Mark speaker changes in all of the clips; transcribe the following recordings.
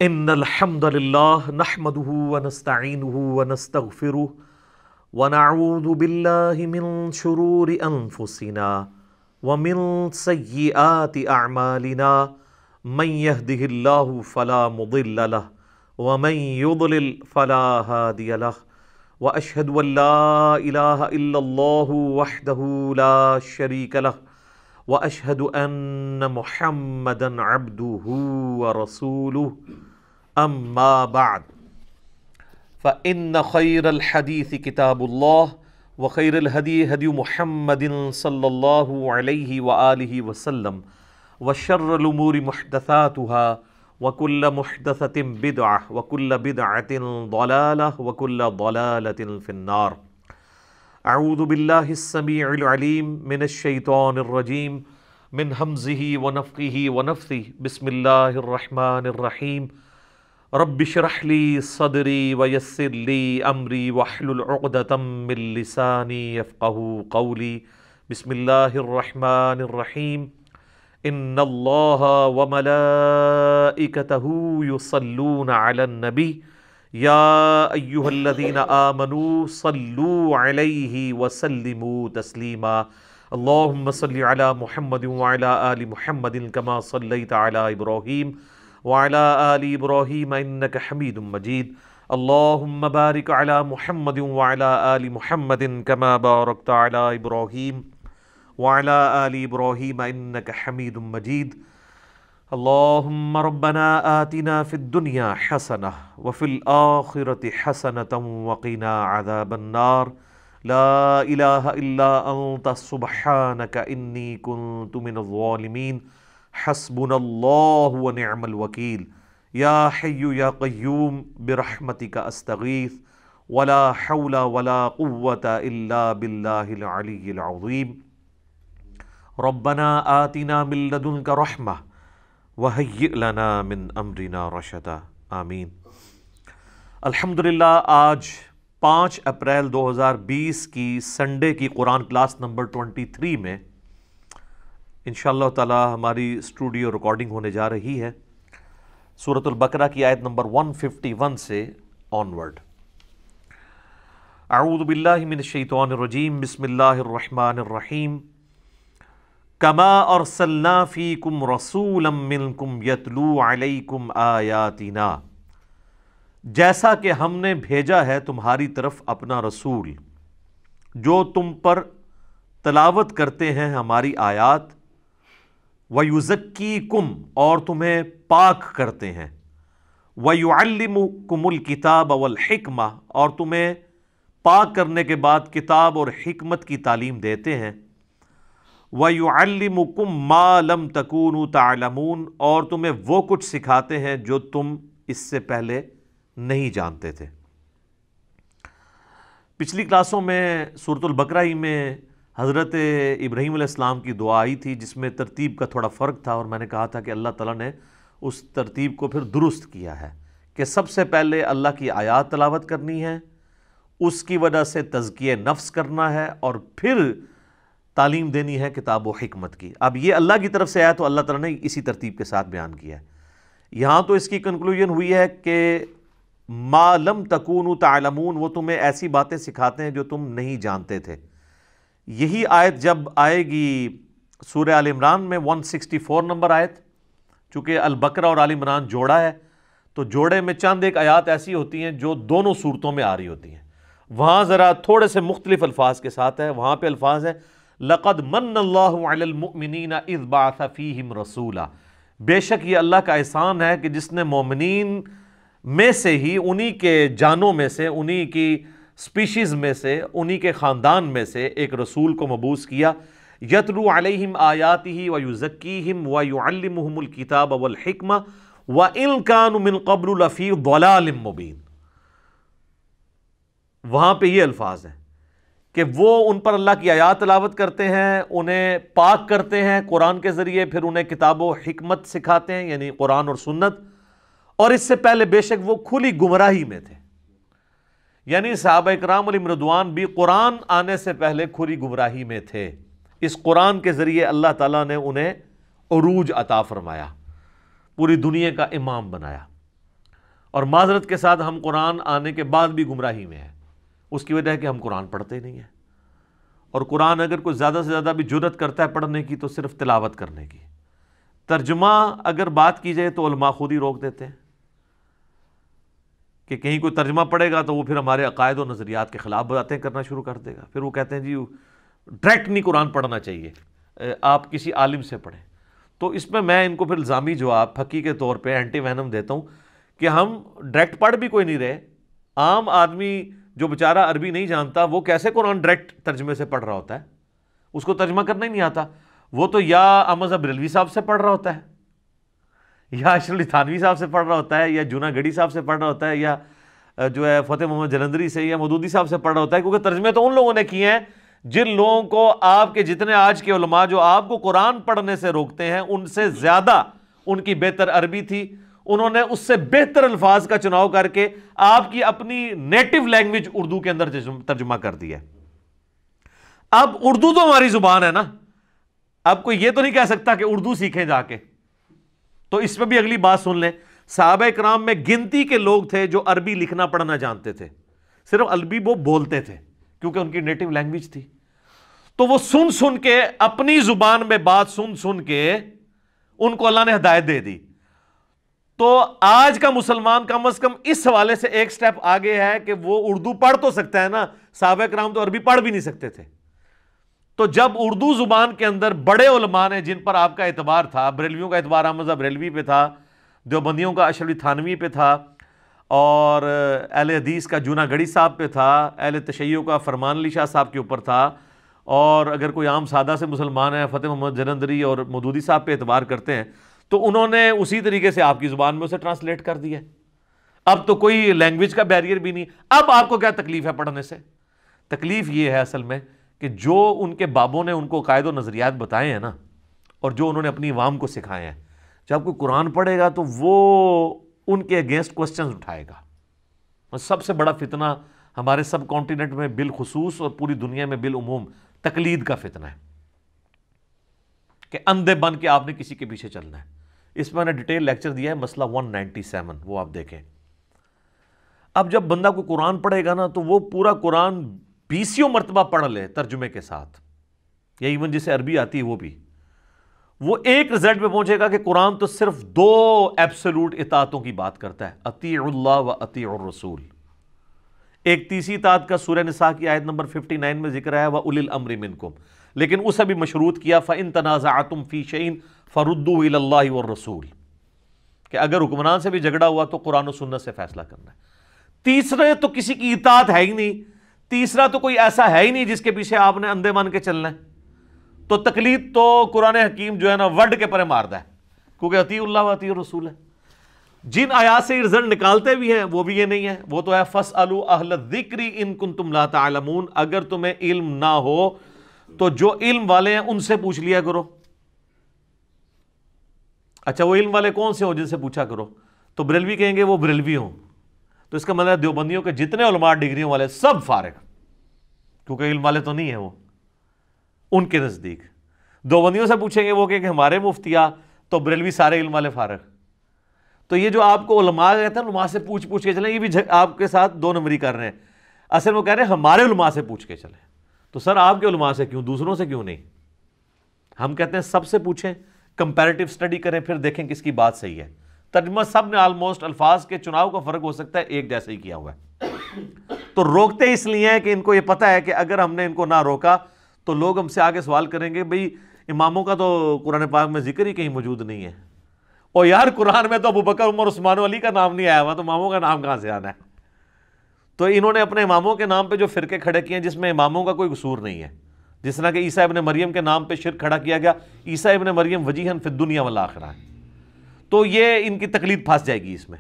Speaker 1: ان الحمد للہ نحمده ونستعینه ونستغفره ونعوذ باللہ من شرور انفسنا ومن سیئات اعمالنا من يهده الله فلا مضل له ومن يضلل فلا هادي له واشهد ان لا اله الا الله وحده لا شريك له واشهد ان محمدا عبده ورسوله اما بعد فان خير الحديث كتاب الله وخير الهدي هدي محمد صلى الله عليه واله وسلم وشر الامور محدثاتها وكل محدثة بدعة وكل بدعة ضلالة وكل ضلالة في النار. اعوذ باللہ السمیع العلیم من الشیطان الرجیم من ہمزہ ونفخہ ونفثہ بسم اللہ الرحمن الرحیم رب اشرح لی صدری ویسر لی امری واحلل عقدۃ من لسانی یفقہوا قولی بسم اللہ الرحمن الرحیم ان اللہ وملائکتہ یصلون علی النبی یا ایہا الذین آمنوا صلوا علیہ وسلموا تسلیما اللہم صل علی محمد وعلی آل محمد کما صلیت علی ابراہیم وعلی آل ابراہیم انک حمید مجید اللہم بارک علی محمد وعلی آل محمد کما بارکت علی ابراہیم وعلی آل ابراہیم انک حمید مجید اللہم ربنا آتنا فی الدنیا حسنہ وفی الآخرة حسنة وقنا عذاب النار لا الہ الا انت سبحانک انی کنت من الظالمین حسبنا اللہ ونعم الوکیل یا حی یا قیوم برحمتک استغیث ولا حول ولا قوة الا باللہ العلی العظیم ربنا آتنا من لدنک رحمہ وَهَيِّئْ لَنَا مِنْ أَمْرِنَا رَشَدًا آمین. الحمدللہ آج 5 اپریل 2020 کی سنڈے کی قرآن کلاس نمبر 23 میں انشاءاللہ تعالی ہماری اسٹوڈیو ریکارڈنگ ہونے جا رہی ہے سورۃ البقرہ کی آیت نمبر 151 سے آنورڈ. اعوذ باللہ من الشیطان الرجیم بسم اللہ الرحمن الرحیم کما ارسلنا فیکم رسولا منکم یتلو علیکم آیاتنا، جیسا کہ ہم نے بھیجا ہے تمہاری طرف اپنا رسول جو تم پر تلاوت کرتے ہیں ہماری آیات، وَيُزَكِّيكُمْ اور تمہیں پاک کرتے ہیں، وَيُعَلِّمُكُمُ الْكِتَابَ وَالْحِكْمَةَ اور تمہیں پاک کرنے کے بعد کتاب اور حکمت کی تعلیم دیتے ہیں، وَيُعَلِّمُكُمْ مَا لَمْ تَكُونُوا تَعْلَمُونَ اور تمہیں وہ کچھ سکھاتے ہیں جو تم اس سے پہلے نہیں جانتے تھے. پچھلی کلاسوں میں سورۃ البقرہ ہی میں حضرت ابراہیم علیہ السلام کی دعا آئی تھی جس میں ترتیب کا تھوڑا فرق تھا، اور میں نے کہا تھا کہ اللہ تعالیٰ نے اس ترتیب کو پھر درست کیا ہے کہ سب سے پہلے اللہ کی آیات تلاوت کرنی ہے، اس کی وجہ سے تزکیہ نفس کرنا ہے، اور پھر تعلیم دینی ہے کتاب و حکمت کی. اب یہ اللہ کی طرف سے آیا تو اللہ تعالیٰ نے اسی ترتیب کے ساتھ بیان کیا ہے. یہاں تو اس کی کنکلوژن ہوئی ہے کہ ما لم تکونوا تعلمون، وہ تمہیں ایسی باتیں سکھاتے ہیں جو تم نہیں جانتے تھے. یہی آیت جب آئے گی سورہ آل عمران میں 164 نمبر آیت، چونکہ البقرہ اور آل عمران جوڑا ہے تو جوڑے میں چند ایک آیات ایسی ہوتی ہیں جو دونوں صورتوں میں آ رہی ہوتی ہیں. وہاں ذرا تھوڑے سے مختلف الفاظ کے ساتھ ہے. وہاں پہ الفاظ ہیں لَقَدْ مَنَّ اللَّهُ عَلَى الْمُؤْمِنِينَ إِذْ بَعَثَ فِيهِمْ رَسُولًا، بے شک یہ اللہ کا احسان ہے کہ جس نے مومنین میں سے ہی، انہی کے جانوں میں سے، انہی کی سپیشیز میں سے، انہی کے خاندان میں سے ایک رسول کو مبعوث کیا، یتلو علیہم آیاتہ ویزکیہم ویعلمہم الکتاب والحکمہ وَإِن كَانُوا مِن قَبْلُ لَفِي ضَلَالٍ مُبِينٍ. وہاں پہ یہ الفاظ ہیں کہ وہ ان پر اللہ کی آیات تلاوت کرتے ہیں، انہیں پاک کرتے ہیں قرآن کے ذریعے، پھر انہیں کتاب و حکمت سکھاتے ہیں یعنی قرآن اور سنت، اور اس سے پہلے بے شک وہ کھلی گمراہی میں تھے. یعنی صحابہ اکرام علیہم رضوان بھی قرآن آنے سے پہلے کھلی گمراہی میں تھے. اس قرآن کے ذریعے اللہ تعالیٰ نے انہیں عروج عطا فرمایا، پوری دنیا کا امام بنایا. اور معذرت کے ساتھ ہم قرآن آنے کے بعد بھی گمراہی میں ہیں. اس کی وجہ ہے کہ ہم قرآن پڑھتے نہیں ہیں. اور قرآن اگر کوئی زیادہ سے زیادہ بھی جرأت کرتا ہے پڑھنے کی تو صرف تلاوت کرنے کی. ترجمہ اگر بات کی جائے تو علماء خود ہی روک دیتے ہیں کہ کہیں کوئی ترجمہ پڑھے گا تو وہ پھر ہمارے عقائد و نظریات کے خلاف باتیں کرنا شروع کر دے گا. پھر وہ کہتے ہیں جی ڈائریکٹ نہیں قرآن پڑھنا چاہیے، آپ کسی عالم سے پڑھیں. تو اس میں ان کو پھر الزامی جواب پھکی کے طور پہ اینٹی وینم دیتا ہوں کہ ہم ڈائریکٹ پڑھ بھی کوئی نہیں رہے. عام آدمی جو بیچارہ عربی نہیں جانتا وہ کیسے قرآن ڈائریکٹ ترجمے سے پڑھ رہا ہوتا ہے؟ اس کو ترجمہ کرنا ہی نہیں آتا. وہ تو یا احمد بریلوی صاحب سے پڑھ رہا ہوتا ہے، یا اشرف علی تھانوی صاحب سے پڑھ رہا ہوتا ہے، یا جونا گڑھی صاحب سے پڑھ رہا ہوتا ہے، یا جو ہے فتح محمد جلندری سے یا مودودی صاحب سے پڑھ رہا ہوتا ہے. کیونکہ ترجمے تو ان لوگوں نے کیے ہیں جن لوگوں کو آپ کے جتنے آج کے علماء جو آپ کو قرآن پڑھنے سے روکتے ہیں ان سے زیادہ ان کی بہتر عربی تھی. انہوں نے اس سے بہتر الفاظ کا چناؤ کر کے آپ کی اپنی نیٹو لینگویج اردو کے اندر ترجمہ کر دیا. اب اردو تو ہماری زبان ہے نا، اب کوئی یہ تو نہیں کہہ سکتا کہ اردو سیکھیں جا کے. تو اس میں بھی اگلی بات سن لیں. صحابہ کرام میں گنتی کے لوگ تھے جو عربی لکھنا پڑھنا جانتے تھے، صرف عربی وہ بولتے تھے کیونکہ ان کی نیٹو لینگویج تھی. تو وہ سن سن کے اپنی زبان میں بات سن سن کے ان کو اللہ نے ہدایت دے دی. تو آج کا مسلمان کم از کم اس حوالے سے ایک سٹیپ آگے ہے کہ وہ اردو پڑھ تو سکتا ہے نا. صحابہ کرام تو عربی پڑھ بھی نہیں سکتے تھے. تو جب اردو زبان کے اندر بڑے علماء نے جن پر آپ کا اعتبار تھا، بریلویوں کا اعتبار احمد بریلوی پہ تھا، دیوبندیوں کا اشرف علی تھانوی پہ تھا، اور اہل حدیث کا جونا گڑھی صاحب پہ تھا، اہل تشیع کا فرمان علی شاہ صاحب کے اوپر تھا، اور اگر کوئی عام سادہ سے مسلمان ہے فتح محمد جلندری اور مودودی صاحب پہ اعتبار کرتے ہیں، تو انہوں نے اسی طریقے سے آپ کی زبان میں اسے ٹرانسلیٹ کر دیا. اب تو کوئی لینگویج کا بیریئر بھی نہیں. اب آپ کو کیا تکلیف ہے پڑھنے سے؟ تکلیف یہ ہے اصل میں کہ جو ان کے بابوں نے ان کو قائد و نظریات بتائے ہیں نا، اور جو انہوں نے اپنی عوام کو سکھائے ہیں، جب کوئی قرآن پڑھے گا تو وہ ان کے اگینسٹ کوسچنز اٹھائے گا. اور سب سے بڑا فتنہ ہمارے سب کانٹیننٹ میں بالخصوص اور پوری دنیا میں بالعموم تقلید کا فتنہ ہے کہ اندھے بن کے آپ نے کسی کے پیچھے چلنا ہے. اس میں نے ڈیٹیل لیکچر دیا ہے، مسئلہ 197، وہ آپ دیکھیں. اب جب بندہ کوئی قرآن پڑھے گا نا تو وہ پورا قرآن 20 مرتبہ پڑھ لے ترجمے کے ساتھ، یا ایون جسے عربی آتی ہے وہ بھی، وہ ایک رزلٹ پہ پہنچے گا کہ قرآن تو صرف 2 ایبسولوٹ اطاعتوں کی بات کرتا ہے، اطیعوا اللہ و اطیعوا الرسول. ایک تیسری اطاعت کا سورہ نساء کی آیت نمبر 59 میں ذکر ہے وَأُولِي الْأَمْرِ مِنْكُمْ، لیکن اسے بھی مشروط کیا فَإِن تَنَازَعْتُمْ فِي شَيْءٍ فَرُدُّوهُ إِلَى اللَّهِ وَالرَّسُولِ، کہ اگر حکمران سے بھی جھگڑا ہوا تو قرآن و سنت سے فیصلہ کرنا ہے. تیسرے تو کسی کی اطاعت ہے ہی نہیں، تیسرا تو کوئی ایسا ہے ہی نہیں جس کے پیچھے آپ نے اندھے مان کے چلنا ہے. تو تقلید تو قرآن حکیم جو ہے نا ورڈ کے پرے ماردا ہے، کیونکہ اطیعوا اللہ و اطیعوا الرسول ہے. جن آیات سے رزلٹ نکالتے بھی ہیں وہ بھی یہ نہیں ہے، وہ تو ہے فَاسْأَلُوا أَهْلَ الذِّكْرِ إِن كُنتُمْ لَا تَعْلَمُونَ، اگر تمہیں علم نہ ہو تو جو علم والے ہیں ان سے پوچھ لیا کرو. اچھا وہ علم والے کون سے ہوں جن سے پوچھا کرو؟ تو بریلوی کہیں گے وہ بریلوی ہوں، تو اس کا مطلب دیوبندیوں کے جتنے علماء ڈگریوں والے سب فارغ، کیونکہ علم والے تو نہیں ہیں وہ ان کے نزدیک. دیوبندیوں سے پوچھیں گے وہ کہ ہمارے مفتیاں، تو بریلوی سارے علم والے فارغ. تو یہ جو آپ کو علماء کہتے ہیں علماء سے پوچھ کے چلیں، یہ بھی آپ کے ساتھ 2 نمبری کر رہے ہیں. اصل میں کہہ رہے ہیں ہمارے علماء سے پوچھ کے چلیں. تو سر آپ کے علماء سے کیوں، دوسروں سے کیوں نہیں؟ ہم کہتے ہیں سب سے پوچھیں، کمپیریٹیو سٹڈی کریں، پھر دیکھیں کس کی بات صحیح ہے. ترجمہ سب نے آلموسٹ الفاظ کے چناؤ کا فرق ہو سکتا ہے، ایک جیسا ہی کیا ہوا ہے. تو روکتے اس لیے ہیں کہ ان کو یہ پتہ ہے کہ اگر ہم نے ان کو نہ روکا تو لوگ ہم سے آگے سوال کریں گے بھئی اماموں کا تو قرآن پاک میں ذکر ہی کہیں موجود نہیں ہے. اور یار قرآن میں تو ابوبکر عمر عثمان و علی کا نام نہیں آیا ہوا، تو اماموں کا نام کہاں سے آنا ہے؟ تو انہوں نے اپنے اماموں کے نام پہ جو فرقے کھڑے کیے ہیں جس میں اماموں کا کوئی قصور نہیں ہے. جس طرح کہ عیسیٰ ابن مریم کے نام پہ شرک کھڑا کیا گیا، عیسیٰ ابن مریم وجیہن فی الدنیا والآخرہ، تو یہ ان کی تقلید پھنس جائے گی اس میں.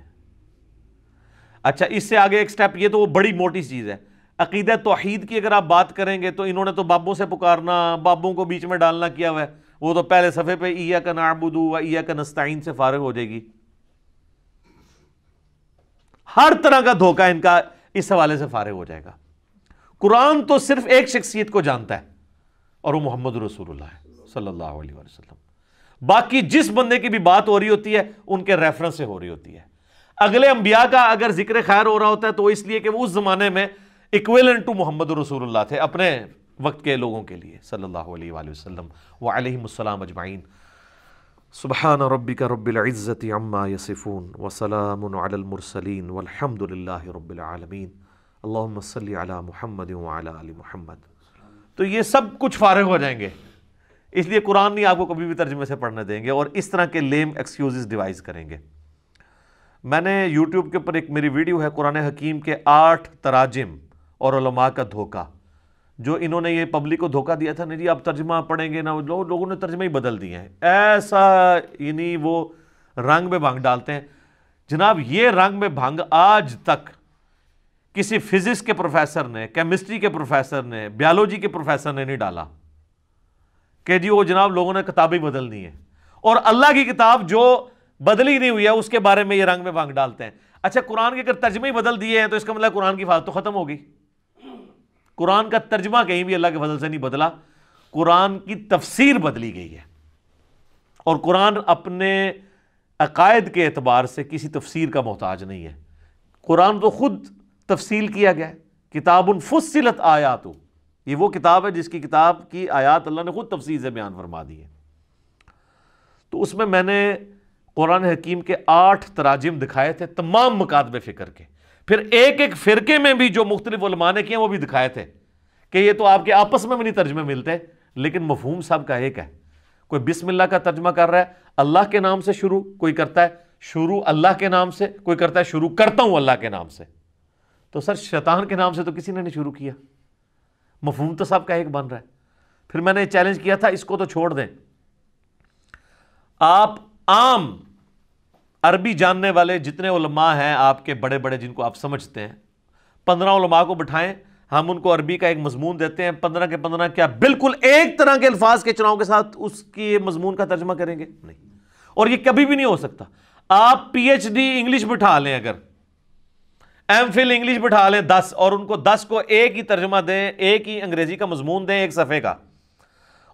Speaker 1: اچھا اس سے آگے ایک سٹیپ، یہ تو وہ بڑی موٹی چیز ہے. عقیدہ توحید کی اگر آپ بات کریں گے تو انہوں نے تو بابوں سے پکارنا، بابوں کو بیچ میں ڈالنا کیا ہوا ہے. وہ تو پہلے صفحے پہ ایاک نعبد و ایاک نستعین سے فارغ ہو جائے گی. ہر طرح کا دھوکہ ان کا اس حوالے سے فارغ ہو جائے گا. قرآن تو صرف ایک شخصیت کو جانتا ہے اور وہ محمد رسول اللہ ہے صلی اللہ علیہ وسلم. باقی جس بندے کی بھی بات ہو رہی ہوتی ہے ان کے ریفرنس سے ہو رہی ہوتی ہے. اگلے انبیاء کا اگر ذکر خیر ہو رہا ہوتا ہے تو اس لیے کہ وہ اس زمانے میں ایکویلنٹ ٹو محمد رسول اللہ تھے اپنے وقت کے لوگوں کے لیے صلی اللہ علیہ وآلہ وسلم وعلیہم السلام اجمعین. سبحان ربک رب العزت عما یصفون وسلام علی المرسلین والحمد للہ رب العالمین. اللہم صلی علی محمد وعلی آل محمد. تو یہ سب کچھ فارغ ہو جائیں گے، اس لیے قرآن نہیں آپ کو کبھی بھی ترجمے سے پڑھنے دیں گے اور اس طرح کے لیم ایکسکیوزز ڈیوائز کریں گے. میں نے یوٹیوب کے اوپر ایک میری ویڈیو ہے قرآن حکیم کے 8 تراجم اور علماء کا دھوکہ، جو انہوں نے یہ پبلک کو دھوکہ دیا تھا، نہیں جی آپ ترجمہ پڑھیں گے نا، لوگوں نے ترجمہ ہی بدل دیے ہیں، ایسا یعنی وہ رنگ میں بھنگ ڈالتے ہیں. جناب یہ رنگ میں بھنگ آج تک کسی فزکس کے پروفیسر نے، کیمسٹری کے پروفیسر نے، بیالوجی کے پروفیسر نے نہیں ڈالا کہ جی وہ جناب لوگوں نے کتابیں بدل دی ہیں، اور اللہ کی کتاب جو بدلی نہیں ہوئی ہے اس کے بارے میں یہ رنگ میں بھنگ ڈالتے ہیں. اچھا قرآن کے اگر ترجمے ہی بدل دیے ہیں تو اس کا مطلب قرآن کی حفاظت تو ختم ہوگی. قرآن کا ترجمہ کہیں بھی اللہ کے فضل سے نہیں بدلا، قرآن کی تفسیر بدلی گئی ہے، اور قرآن اپنے عقائد کے اعتبار سے کسی تفسیر کا محتاج نہیں ہے. قرآن تو خود تفصیل کیا گیا ہے، کتاب فصلت آیاتہ، یہ وہ کتاب ہے جس کی کتاب کی آیات اللہ نے خود تفصیل سے بیان فرما دی ہے. تو اس میں نے قرآن حکیم کے 8 تراجم دکھائے تھے تمام مکاتب فکر کے، پھر ایک ایک فرقے میں بھی جو مختلف علماء نے کیے وہ بھی دکھائے تھے کہ یہ تو آپ کے آپس میں بھی نہیں ترجمے ملتے، لیکن مفہوم سب کا ایک ہے. کوئی بسم اللہ کا ترجمہ کر رہا ہے اللہ کے نام سے شروع، کوئی کرتا ہے شروع اللہ کے نام سے، کوئی کرتا ہے شروع کرتا ہوں اللہ کے نام سے. تو سر شیطان کے نام سے تو کسی نے نہیں شروع کیا، مفہوم تو سب کا ایک بن رہا ہے. پھر میں نے چیلنج کیا تھا اس کو تو چھوڑ دیں، آپ عام عربی جاننے والے جتنے علماء ہیں آپ کے بڑے بڑے جن کو آپ سمجھتے ہیں، 15 علماء کو بٹھائیں، ہم ان کو عربی کا ایک مضمون دیتے ہیں، 15 کے 15 کیا بالکل ایک طرح کے الفاظ کے چناؤ کے ساتھ اس کی مضمون کا ترجمہ کریں گے؟ نہیں، اور یہ کبھی بھی نہیں ہو سکتا. آپ پی ایچ ڈی انگلش بٹھا لیں، اگر ایم فل انگلش بٹھا لیں 10، اور ان کو 10 کو ایک ہی ترجمہ دیں، ایک ہی انگریزی کا مضمون دیں ایک صفحے کا،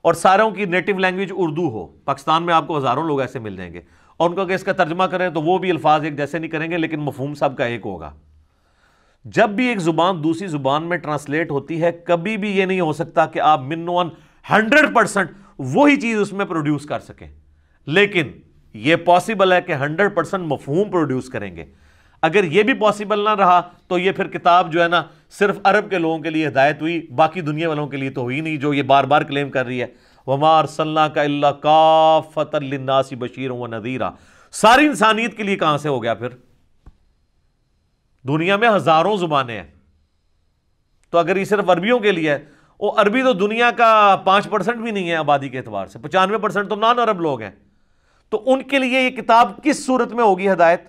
Speaker 1: اور ساروں کی نیٹو لینگویج اردو ہو، پاکستان میں آپ کو ہزاروں لوگ ایسے مل جائیں گے، اور ان کو اگر اس کا ترجمہ کریں تو وہ بھی الفاظ ایک جیسے نہیں کریں گے، لیکن مفہوم سب کا ایک ہوگا. جب بھی ایک زبان دوسری زبان میں ٹرانسلیٹ ہوتی ہے، کبھی بھی یہ نہیں ہو سکتا کہ آپ منوان 100% وہی چیز اس میں پروڈیوس کر سکیں، لیکن یہ پاسبل ہے کہ 100% مفہوم پروڈیوس کریں گے. اگر یہ بھی پاسبل نہ رہا تو یہ پھر کتاب جو ہے نا صرف عرب کے لوگوں کے لیے ہدایت ہوئی، باقی دنیا والوں کے لیے تو ہوئی نہیں، جو یہ بار بار کلیم کر رہی ہے وَمَا أَرْسَلْنَاكَ إِلَّا كَافَّةً لِلنَّاسِ بَشِيرًا وَنَذِيرًا. ساری انسانیت کے لیے کہاں سے ہو گیا پھر؟ دنیا میں ہزاروں زبانیں ہیں، تو اگر یہ صرف عربیوں کے لیے ہے، وہ عربی تو دنیا کا 5% بھی نہیں ہے آبادی کے اعتبار سے، 95% تو نان عرب لوگ ہیں. تو ان کے لیے یہ کتاب کس صورت میں ہوگی ہدایت؟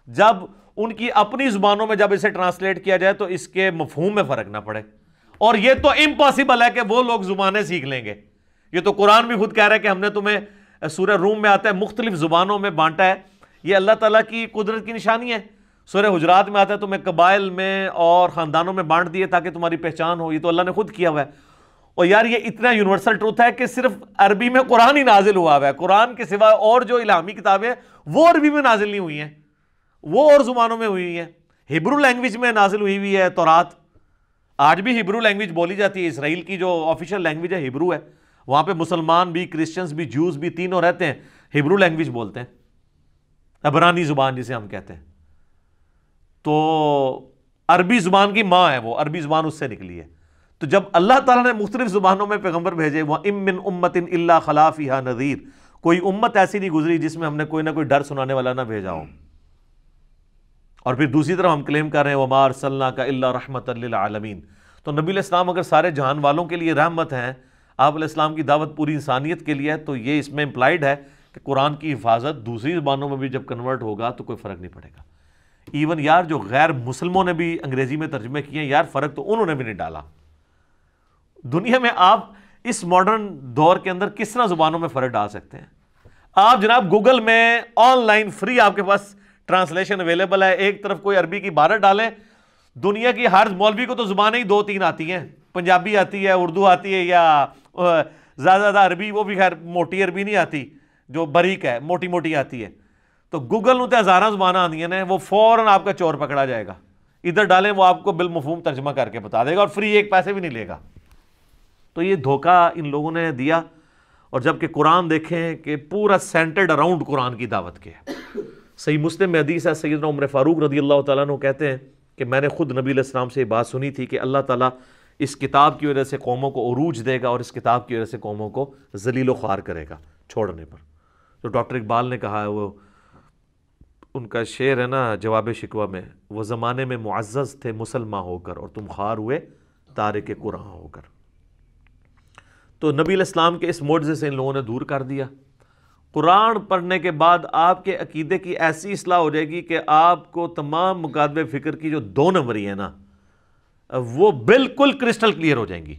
Speaker 1: جب ان کی اپنی زبانوں میں جب اسے ٹرانسلیٹ کیا جائے تو اس کے مفہوم میں فرق نہ پڑے. اور یہ تو امپاسبل ہے کہ وہ لوگ زبانیں سیکھ لیں گے. یہ تو قرآن بھی خود کہہ رہا ہے کہ ہم نے تمہیں سورہ روم میں آتا ہے مختلف زبانوں میں بانٹا ہے، یہ اللہ تعالیٰ کی قدرت کی نشانی ہے. سورہ حجرات میں آتا ہے تمہیں قبائل میں اور خاندانوں میں بانٹ دیے تاکہ تمہاری پہچان ہو، یہ تو اللہ نے خود کیا ہوا ہے. اور یار یہ اتنا یونیورسل ٹروتھ ہے کہ صرف عربی میں قرآن ہی نازل ہوا ہے، قرآن کے سوا اور جو الہامی کتابیں وہ عربی میں نازل نہیں ہوئی ہیں، وہ اور زبانوں میں ہوئی ہیں. ہبرو لینگویج میں نازل ہوئی ہے تورات، آج بھی ہبرو لینگویج بولی جاتی ہے. اسرائیل کی جو آفیشیل لینگویج ہے ہبرو ہے، وہاں پہ مسلمان بھی کرسچنز بھی جوز بھی تینوں رہتے ہیں، ہبرو لینگویج بولتے ہیں، عبرانی زبان جسے ہم کہتے ہیں. تو عربی زبان کی ماں ہے وہ، عربی زبان اس سے نکلی ہے. تو جب اللہ تعالیٰ نے مختلف زبانوں میں پیغمبر بھیجے، وَإِن مِّن أُمَّةٍ إِلَّا خَلَا فِيهَا نَذِيرٌ، کوئی امت ایسی نہیں گزری جس میں ہم نے کوئی نہ کوئی ڈر سنانے والا نہ بھیجا ہو. اور پھر دوسری طرف ہم کلیم کر رہے ہیں وَمَا أَرْسَلْنَاكَ إِلَّا رَحْمَةً لِّلْعَالَمِينَ. تو نبی علیہ السلام اگر سارے جہان والوں کے لیے رحمت ہیں، آپ علیہ السلام کی دعوت پوری انسانیت کے لیے ہے، تو یہ اس میں امپلائڈ ہے کہ قرآن کی حفاظت دوسری زبانوں میں بھی جب کنورٹ ہوگا تو کوئی فرق نہیں پڑے گا. ایون یار جو غیر مسلموں نے بھی انگریزی میں ترجمے کیے ہیں، یار فرق تو انہوں نے بھی نہیں ڈالا. دنیا میں آپ اس ماڈرن دور کے اندر کس طرح زبانوں میں فرق ڈال سکتے ہیں؟ آپ جناب گوگل میں آن لائن فری آپ کے پاس ٹرانسلیشن اویلیبل ہے، ایک طرف کوئی عربی کی عبارت ڈالیں، دنیا کی ہر مولوی کو تو زبانیں ہی 2-3 آتی ہیں، پنجابی آتی ہے، اردو آتی ہے، یا زیادہ عربی، وہ بھی خیر موٹی عربی نہیں آتی جو باریک ہے، موٹی موٹی آتی ہے. تو گوگل نو تے ہزاراں زباناں آندیاں نے، وہ فوراً آپ کا چور پکڑا جائے گا، ادھر ڈالیں وہ آپ کو بالمفہوم ترجمہ کر کے بتا دے گا، اور فری ایک پیسے بھی نہیں لے گا۔ تو یہ دھوکہ ان لوگوں نے دیا، اور جبکہ قرآن دیکھیں کہ پورا سینٹرڈ اراؤنڈ قرآن کی دعوت کے ہے۔ صحیح مسلم میں حدیث ہے، سیدنا عمر فاروق رضی اللہ تعالیٰ عنہ کہتے ہیں کہ میں نے خود نبی علیہ السلام سے یہ بات سنی تھی کہ اللہ تعالیٰ اس کتاب کی وجہ سے قوموں کو عروج دے گا، اور اس کتاب کی وجہ سے قوموں کو ذلیل و خوار کرے گا چھوڑنے پر۔ تو ڈاکٹر اقبال نے کہا ہے، وہ ان کا شعر ہے نا جواب شکوہ میں، وہ زمانے میں معزز تھے مسلمان ہو کر، اور تم خوار ہوئے تارک قرآن ہو کر۔ تو نبی علیہ السلام کے اس معجزے سے ان لوگوں نے دور کر دیا۔ قرآن پڑھنے کے بعد آپ کے عقیدے کی ایسی اصلاح ہو جائے گی کہ آپ کو تمام مکاتب فکر کی جو 2 نمبری ہیں نا وہ بالکل کرسٹل کلیئر ہو جائیں گی،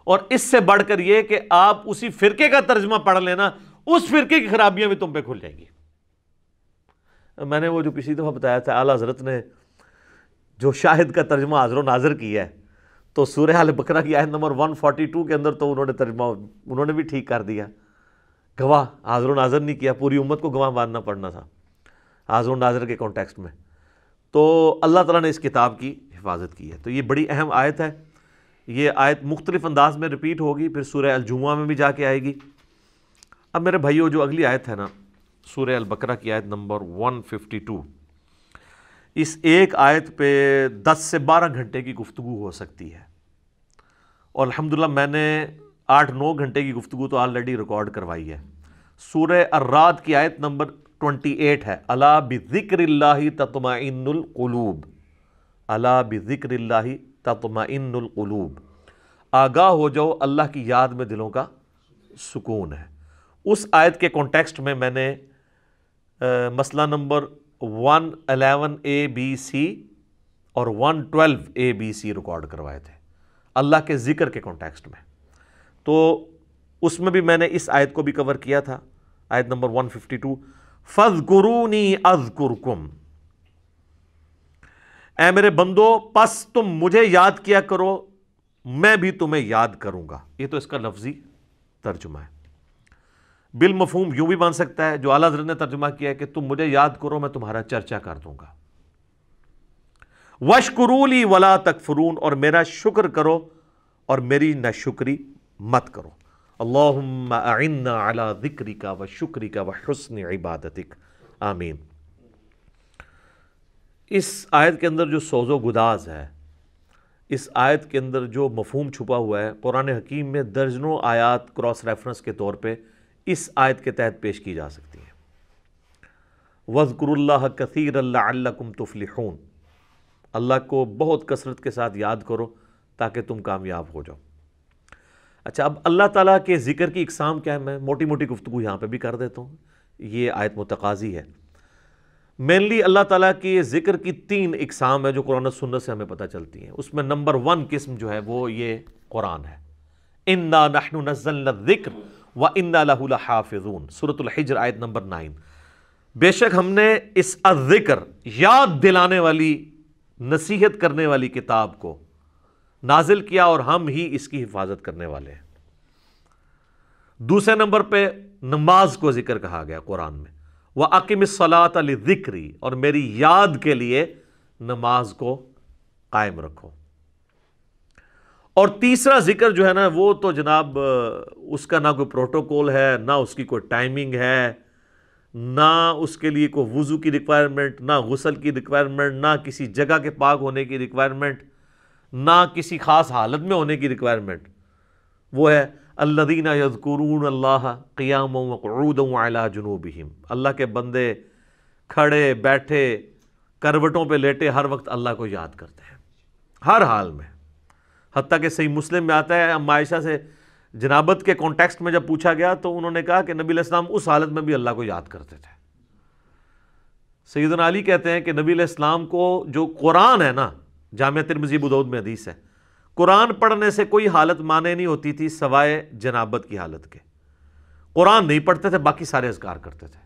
Speaker 1: اور اس سے بڑھ کر یہ کہ آپ اسی فرقے کا ترجمہ پڑھ لینا، اس فرقے کی خرابیاں بھی تم پہ کھل جائیں گی۔ میں نے وہ جو پچھلی دفعہ بتایا تھا، اعلیٰ حضرت نے جو شاہد کا ترجمہ حاضر و ناظر کیا ہے، تو سورہ ال بقرہ کی آیت نمبر 142 کے اندر تو انہوں نے ترجمہ انہوں نے بھی ٹھیک کر دیا۔ گواہ حاضر و ناظر نہیں کیا، پوری امت کو گواہ ماننا پڑنا تھا حاضر و ناظر کے کانٹیکسٹ میں۔ تو اللہ تعالیٰ نے اس کتاب کی حفاظت کی ہے۔ تو یہ بڑی اہم آیت ہے، یہ آیت مختلف انداز میں ریپیٹ ہوگی، پھر سورہ الجمعہ میں بھی جا کے آئے گی۔ اب میرے بھائیو، جو اگلی آیت ہے نا سورہ البقرہ کی آیت نمبر 152، اس ایک آیت پہ 10 سے 12 گھنٹے کی گفتگو ہو سکتی ہے، اور الحمدللہ میں نے 8-9 گھنٹے کی گفتگو تو آلریڈی ریکارڈ کروائی ہے۔ سورہ الرعد کی آیت نمبر 28 ہے، الا بذکر اللہ تطمئن القلوب، الا بذکر اللہ تطمئن القلوب، آگاہ ہو جاؤ اللہ کی یاد میں دلوں کا سکون ہے۔ اس آیت کے کانٹیکسٹ میں نے مسئلہ نمبر 111 ABC اور 112 ABC ریکارڈ کروائے تھے اللہ کے ذکر کے کانٹیکسٹ میں، تو اس میں بھی میں نے اس آیت کو بھی کور کیا تھا، آیت نمبر 152، فَاذْكُرُونِي أَذْكُرْكُمْ، اے میرے بندو پس تم مجھے یاد کیا کرو میں بھی تمہیں یاد کروں گا۔ یہ تو اس کا لفظی ترجمہ ہے۔ بالمفہوم یوں بھی بن سکتا ہے جو اعلیٰ حضرت نے ترجمہ کیا ہے کہ تم مجھے یاد کرو میں تمہارا چرچا کر دوں گا۔ وَاشْكُرُوا لِي وَلَا تَكْفُرُونَ، اور میرا شکر کرو اور میری ناشکری مت کرو۔ اللہم اعنا علی ذکرک و شکرک و حسن عبادتک، آمین۔ اس آیت کے اندر جو سوز و گداز ہے، اس آیت کے اندر جو مفہوم چھپا ہوا ہے، قرآن حکیم میں درجنوں آیات کراس ریفرنس کے طور پہ اس آیت کے تحت پیش کی جا سکتی ہیں۔ وَاذْكُرُوا اللَّهَ كَثِيرًا لَعَلَّكُمْ تُفْلِحُونَ، اللہ کو بہت کثرت کے ساتھ یاد کرو تاکہ تم کامیاب ہو جاؤ۔ اچھا، اب اللہ تعالیٰ کے ذکر کی اقسام کیا ہے، میں موٹی موٹی گفتگو یہاں پہ بھی کر دیتا ہوں، یہ آیت متقاضی ہے۔ مینلی اللہ تعالیٰ کی ذکر کی 3 اقسام ہے جو قرآن و سنت سے ہمیں پتہ چلتی ہیں۔ اس میں نمبر 1 قسم جو ہے وہ یہ قرآن ہے، اِنَّا نَحْنُ نَزَّلْنَا الذِّکْرَ وَإِنَّا لَهُ لَحَافِظُونَ، سورۃ الحجر آیت نمبر 9۔ بے شک ہم نے اس الذکر، یاد دلانے والی، نصیحت کرنے والی کتاب کو نازل کیا اور ہم ہی اس کی حفاظت کرنے والے ہیں۔ دوسرے نمبر پہ نماز کو ذکر کہا گیا قرآن میں، وَأَقِمِ الصَّلَاةَ لِذِكْرِي، اور میری یاد کے لیے نماز کو قائم رکھو۔ اور تیسرا ذکر جو ہے نا وہ تو جناب اس کا نہ کوئی پروٹوکول ہے، نہ اس کی کوئی ٹائمنگ ہے، نہ اس کے لیے کوئی وضو کی ریکوائرمنٹ، نہ غسل کی ریکوائرمنٹ، نہ کسی جگہ کے پاک ہونے کی ریکوائرمنٹ، نہ کسی خاص حالت میں ہونے کی ریکوائرمنٹ۔ وہ ہے الذین یذکرون اللہ قیاما وقعودا وعلی جنوبہم، اللہ کے بندے کھڑے بیٹھے کروٹوں پہ لیٹے ہر وقت اللہ کو یاد کرتے ہیں، ہر حال میں۔ حتیٰ کہ صحیح مسلم میں آتا ہے، ام عائشہ سے جنابت کے کانٹیکسٹ میں جب پوچھا گیا تو انہوں نے کہا کہ نبی علیہ السلام اس حالت میں بھی اللہ کو یاد کرتے تھے۔ سیدنا علی کہتے ہیں کہ نبی علیہ السلام کو جو قرآن ہے نا، جامع ترمذی ابو داؤد میں حدیث ہے، قرآن پڑھنے سے کوئی حالت مانے نہیں ہوتی تھی سوائے جنابت کی حالت کے۔ قرآن نہیں پڑھتے تھے، باقی سارے اذکار کرتے تھے۔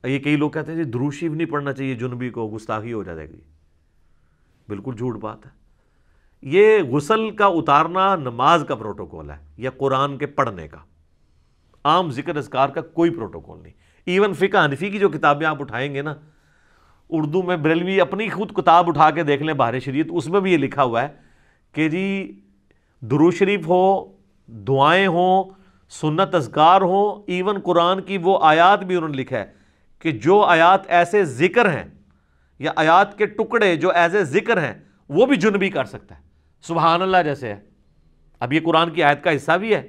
Speaker 1: یہ کئی لوگ کہتے ہیں جی درود شریف نہیں پڑھنا چاہیے جنبی کو، گستاخی ہو جائے گی۔ بالکل جھوٹ بات ہے۔ یہ غسل کا اتارنا نماز کا پروٹوکول ہے یا قرآن کے پڑھنے کا، عام ذکر اذکار کا کوئی پروٹوکول نہیں۔ ایون فقہ حنفی کی جو کتابیں آپ اٹھائیں گے نا اردو میں، بریلوی اپنی خود کتاب اٹھا کے دیکھ لیں بہار شریعت، اس میں بھی یہ لکھا ہوا ہے کہ جی درود شریف ہو، دعائیں ہوں، سنت اذکار ہوں، ایون قرآن کی وہ آیات بھی انہوں نے لکھا ہے کہ جو آیات ایسے ذکر ہیں یا آیات کے ٹکڑے جو ایسے ذکر ہیں وہ بھی جنبی کر سکتا ہے، سبحان اللہ جیسے ہے۔ اب یہ قرآن کی آیت کا حصہ بھی ہے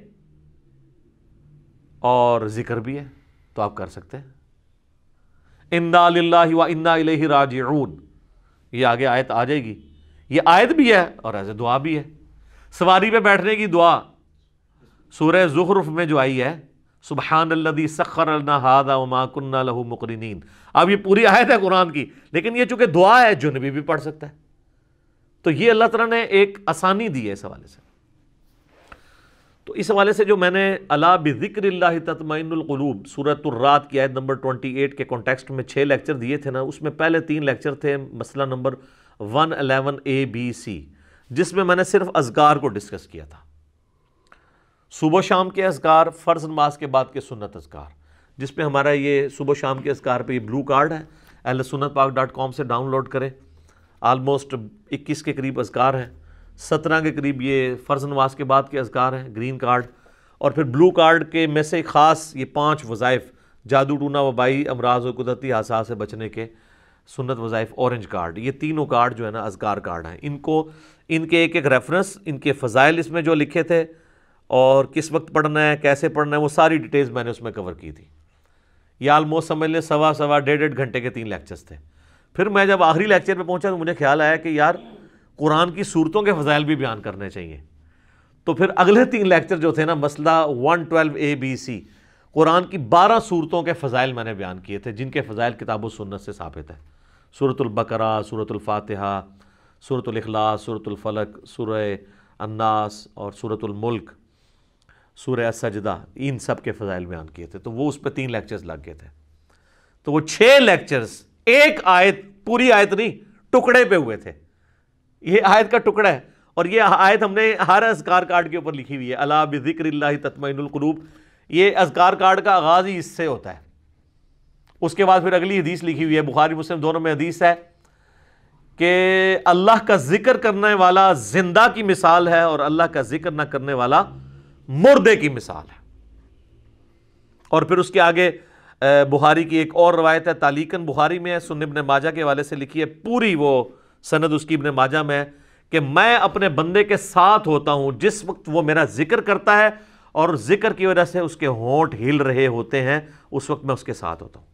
Speaker 1: اور ذکر بھی ہے، تو آپ کر سکتے ہیں۔ انا للہ و انا الیہ راجعون، یہ آگے آیت آ جائے گی، یہ آیت بھی ہے اور ایسے دعا بھی ہے۔ سواری پہ بیٹھنے کی دعا سورہ زخرف میں جو آئی ہے، سبحان الذی سخر لنا ھذا وما كنا له مقرنین، اب یہ پوری آیت ہے قرآن کی، لیکن یہ چونکہ دعا ہے جنبی بھی پڑھ سکتا ہے، تو یہ اللہ تعالیٰ نے ایک آسانی دی ہے اس حوالے سے۔ تو اس حوالے سے جو میں نے الا بذکر اللہ تطمئن القلوب سورۃ الرعد کی آیت نمبر 28 کے کانٹیکسٹ میں 6 لیکچر دیے تھے نا، اس میں پہلے 3 لیکچر تھے مسئلہ نمبر 111A-B-C، جس میں میں نے صرف اذکار کو ڈسکس کیا تھا، صبح و شام کے اذکار، فرض نماز کے بعد کے سنت اذکار، جس پہ ہمارا یہ صبح و شام کے اذکار پہ یہ بلو کارڈ ہے، ahlsunnatpak.com سے ڈاؤن لوڈ کریں، آلموسٹ 21 کے قریب اذکار ہیں، 17 کے قریب یہ فرض نماز کے بعد کے اذکار ہیں، گرین کارڈ، اور پھر بلو کارڈ کے میں سے خاص یہ 5 وظائف، جادو ٹونا وبائی امراض و قدرتی حادثات سے بچنے کے سنت وظائف، اورنج کارڈ، یہ تینوں کارڈ جو ہے نا اذکار کارڈ ہیں، ان کے ایک ریفرنس، ان کے فضائل اس میں جو لکھے تھے اور کس وقت پڑھنا ہے، کیسے پڑھنا ہے، وہ ساری ڈیٹیلز میں نے اس میں کور کی تھی۔ یہ آلموسٹ سمجھ لیں 1.5 گھنٹے کے 3 لیکچرز تھے۔ پھر میں جب آخری لیکچر پہ پہنچا تو مجھے خیال آیا کہ یار قرآن کی صورتوں کے فضائل بھی بیان کرنے چاہیے، تو پھر اگلے 3 لیکچر جو تھے نا مسئلہ 112A-B-C، قرآن کی 12 صورتوں کے فضائل میں نے بیان کیے تھے، جن کے فضائل کتاب و سنت سے ثابت ہے، سورۃ البقرہ، سورۃ الفاتحہ، سورۃ الاخلاص، سورۃ الفلق، سورہ الناس اور سورۃ الملک، سورہ السجدہ، ان سب کے فضائل بیان کیے تھے، تو وہ اس پہ 3 لیکچرز لگ گئے تھے، تو وہ 6 لیکچرز ایک آیت، پوری آیت نہیں، ٹکڑے پہ ہوئے تھے، یہ آیت کا ٹکڑا ہے، اور یہ آیت ہم نے ہر اذکار کارڈ کے اوپر لکھی ہوئی ہے، الا بذکر اللہ تطمئن القلوب، یہ اذکار کارڈ کا آغاز ہی اس سے ہوتا ہے۔ اس کے بعد پھر اگلی حدیث لکھی ہوئی ہے، بخاری مسلم دونوں میں حدیث ہے کہ اللہ کا ذکر کرنے والا زندہ کی مثال ہے اور اللہ کا ذکر نہ کرنے والا مردے کی مثال ہے۔ اور پھر اس کے آگے بخاری کی ایک اور روایت ہے، تعلیقاً بخاری میں ہے، سنن ابن ماجہ کے حوالے سے لکھی ہے، پوری وہ سند اس کی ابن ماجہ میں ہے کہ میں اپنے بندے کے ساتھ ہوتا ہوں جس وقت وہ میرا ذکر کرتا ہے اور ذکر کی وجہ سے اس کے ہونٹ ہل رہے ہوتے ہیں، اس وقت میں اس کے ساتھ ہوتا ہوں۔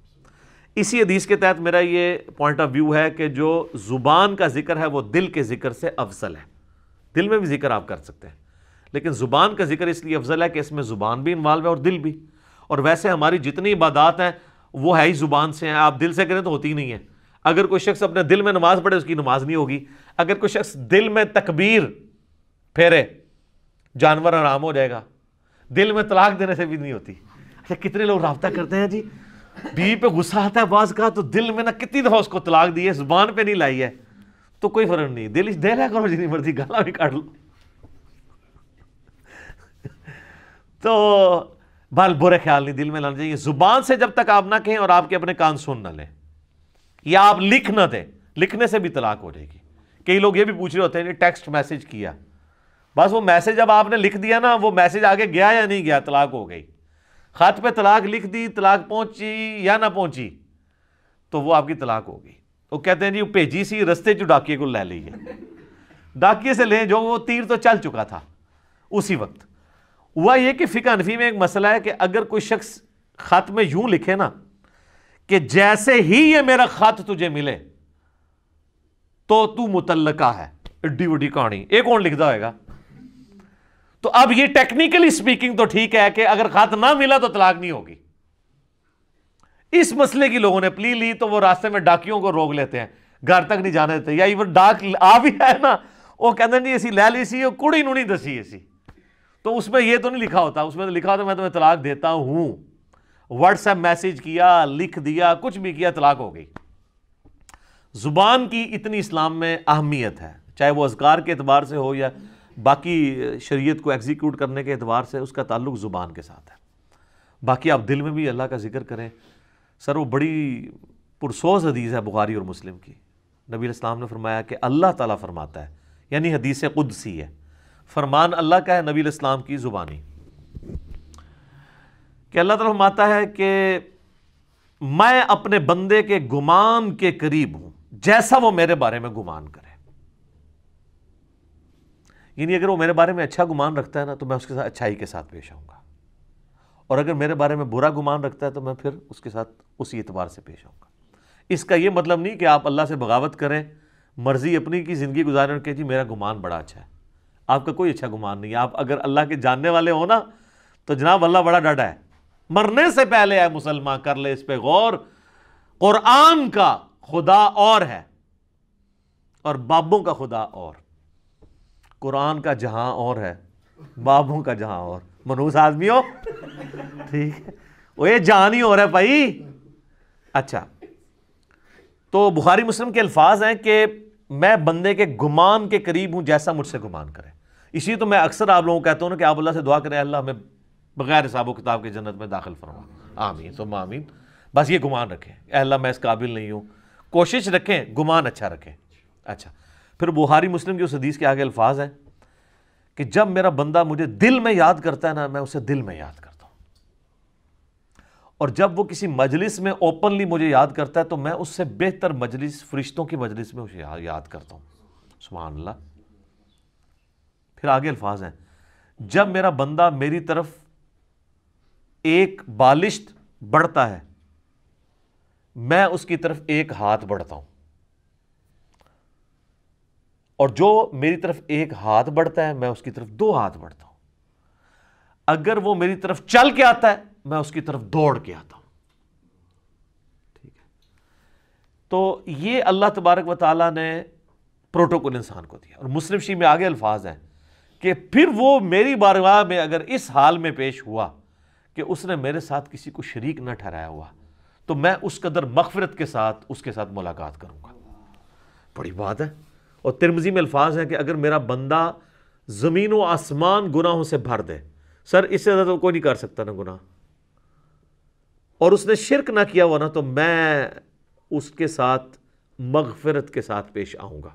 Speaker 1: اسی حدیث کے تحت میرا یہ پوائنٹ آف ویو ہے کہ جو زبان کا ذکر ہے وہ دل کے ذکر سے افضل ہے، دل میں بھی ذکر آپ کر سکتے ہیں، لیکن زبان کا ذکر اس لیے افضل ہے کہ اس میں زبان بھی انوالو ہے اور دل بھی، اور ویسے ہماری جتنی عبادات ہیں وہ ہے ہی زبان سے ہیں، آپ دل سے کریں تو ہوتی ہی نہیں ہے۔ اگر کوئی شخص اپنے دل میں نماز پڑھے اس کی نماز نہیں ہوگی، اگر کوئی شخص دل میں تکبیر پھیرے جانور حرام ہو جائے گا، دل میں طلاق دینے سے بھی نہیں ہوتی۔ اچھا کتنے لوگ رابطہ کرتے ہیں جی، بیوی پہ غصہ آتا ہے بعض کا تو دل میں نہ کتنی دفعہ اس کو طلاق دی ہے، زبان پہ نہیں لائی ہے، تو کوئی فرق نہیں، دل دہلا کرو جتنی مرضی، گالا بھی کاٹ لو، تو بال برے خیال نہیں دل میں لانا چاہیے۔ زبان سے جب تک آپ نہ کہیں اور آپ کے اپنے کان سن نہ لیں یا آپ لکھ نہ دیں، لکھنے سے بھی طلاق ہو جائے گی۔ کئی لوگ یہ بھی پوچھ رہے ہوتے ہیں ٹیکسٹ میسج کیا، بس وہ میسج جب آپ نے لکھ دیا نا، وہ میسج آگے گیا یا نہیں گیا، طلاق ہو گئی۔ خط پہ طلاق لکھ دی، طلاق پہنچی یا نہ پہنچی تو وہ آپ کی طلاق ہوگی۔ وہ کہتے ہیں جی وہ بھیجی سی رستے جو ڈاکیے کو لے لیجیے، ڈاکیے سے لیں جو وہ تیر تو چل چکا تھا اسی وقت۔ ہوا یہ کہ فقہ حنفی میں ایک مسئلہ ہے کہ اگر کوئی شخص خط میں یوں لکھے نا کہ جیسے ہی یہ میرا خط تجھے ملے تو تو متعلقہ ہے، ایڈی وڈی کہانی، ایک کون لکھتا ہوئے گا؟ تو اب یہ ٹیکنیکلی سپیکنگ تو ٹھیک ہے کہ اگر خط نہ ملا تو طلاق نہیں ہوگی۔ اس مسئلے کی لوگوں نے پلی لی تو وہ راستے میں ڈاکیوں کو روک لیتے ہیں، گھر تک نہیں جانے دیتے، یا ایون ڈاک آ بھی ہے نا، وہ کہتے ہیں جی اسی لے لی سی، وہ کڑی نو نہیں دسی اسی، تو اس میں یہ تو نہیں لکھا ہوتا، اس میں تو لکھا ہوتا میں تمہیں طلاق دیتا ہوں، واٹس ایپ میسج کیا، لکھ دیا، کچھ بھی کیا، طلاق ہو گئی۔ زبان کی اتنی اسلام میں اہمیت ہے، چاہے وہ اذکار کے اعتبار سے ہو یا باقی شریعت کو ایگزیکیوٹ کرنے کے اعتبار سے، اس کا تعلق زبان کے ساتھ ہے۔ باقی آپ دل میں بھی اللہ کا ذکر کریں، سر وہ بڑی پرسوز حدیث ہے بخاری اور مسلم کی. نبی علیہ السلام نے فرمایا کہ اللہ تعالیٰ فرماتا ہے، یعنی حدیث قدسی ہے، فرمان اللہ کا ہے نبی علیہ السلام کی زبانی، کہ اللہ تعالیٰ فرماتا ہے کہ میں اپنے بندے کے گمان کے قریب ہوں جیسا وہ میرے بارے میں گمان کرے. یعنی اگر وہ میرے بارے میں اچھا گمان رکھتا ہے نا تو میں اس کے ساتھ اچھائی کے ساتھ پیش آؤں گا، اور اگر میرے بارے میں برا گمان رکھتا ہے تو میں پھر اس کے ساتھ اسی اعتبار سے پیش آؤں گا. اس کا یہ مطلب نہیں کہ آپ اللہ سے بغاوت کریں، مرضی اپنی کی زندگی گزاریں اور کہ جی میرا گمان بڑا اچھا ہے. آپ کا کوئی اچھا گمان نہیں ہے. آپ اگر اللہ کے جاننے والے ہو نا تو جناب اللہ بڑا ڈاڈا ہے. مرنے سے پہلے اے مسلمان کر لے اس پہ غور، قرآن کا خدا اور ہے اور بابوں کا خدا اور. قرآن کا جہاں اور ہے، بابوں کا جہاں اور. منوس آدمی ہو ٹھیک ہے، وہ یہ جہان ہی ہو رہا ہے بھائی. اچھا، تو بخاری مسلم کے الفاظ ہیں کہ میں بندے کے گمان کے قریب ہوں جیسا مجھ سے گمان کرے. اسی تو میں اکثر آپ لوگوں کو کہتا ہوں نا کہ آپ اللہ سے دعا کریں اللہ ہمیں بغیر حساب و کتاب کے جنت میں داخل فرما. آمین ثم آمین. بس یہ گمان رکھیں اے اللہ میں اس قابل نہیں ہوں، کوشش رکھیں گمان اچھا رکھیں. اچھا، پھر بخاری مسلم کی اس حدیث کے آگے الفاظ ہیں کہ جب میرا بندہ مجھے دل میں یاد کرتا ہے نا میں اسے دل میں یاد کرتا ہوں، اور جب وہ کسی مجلس میں اوپنلی مجھے یاد کرتا ہے تو میں اس سے بہتر مجلس فرشتوں کی مجلس میں اسے یاد کرتا ہوں. سبحان اللہ. پھر آگے الفاظ ہیں جب میرا بندہ میری طرف ایک بالشت بڑھتا ہے میں اس کی طرف ایک ہاتھ بڑھتا ہوں، اور جو میری طرف ایک ہاتھ بڑھتا ہے میں اس کی طرف دو ہاتھ بڑھتا ہوں. اگر وہ میری طرف چل کے آتا ہے میں اس کی طرف دوڑ کے آتا ہوں. ٹھیک ہے، تو یہ اللہ تبارک و تعالیٰ نے پروٹوکول انسان کو دیا. اور مسلم شریف میں آگے الفاظ ہیں کہ پھر وہ میری بارگاہ میں اگر اس حال میں پیش ہوا کہ اس نے میرے ساتھ کسی کو شریک نہ ٹھہرایا ہوا تو میں اس قدر مغفرت کے ساتھ اس کے ساتھ ملاقات کروں گا. بڑی بات ہے. اور ترمذی میں الفاظ ہیں کہ اگر میرا بندہ زمین و آسمان گناہوں سے بھر دے، سر اس سے زیادہ کوئی نہیں کر سکتا نا گناہ، اور اس نے شرک نہ کیا ہوا نا تو میں اس کے ساتھ مغفرت کے ساتھ پیش آؤں گا.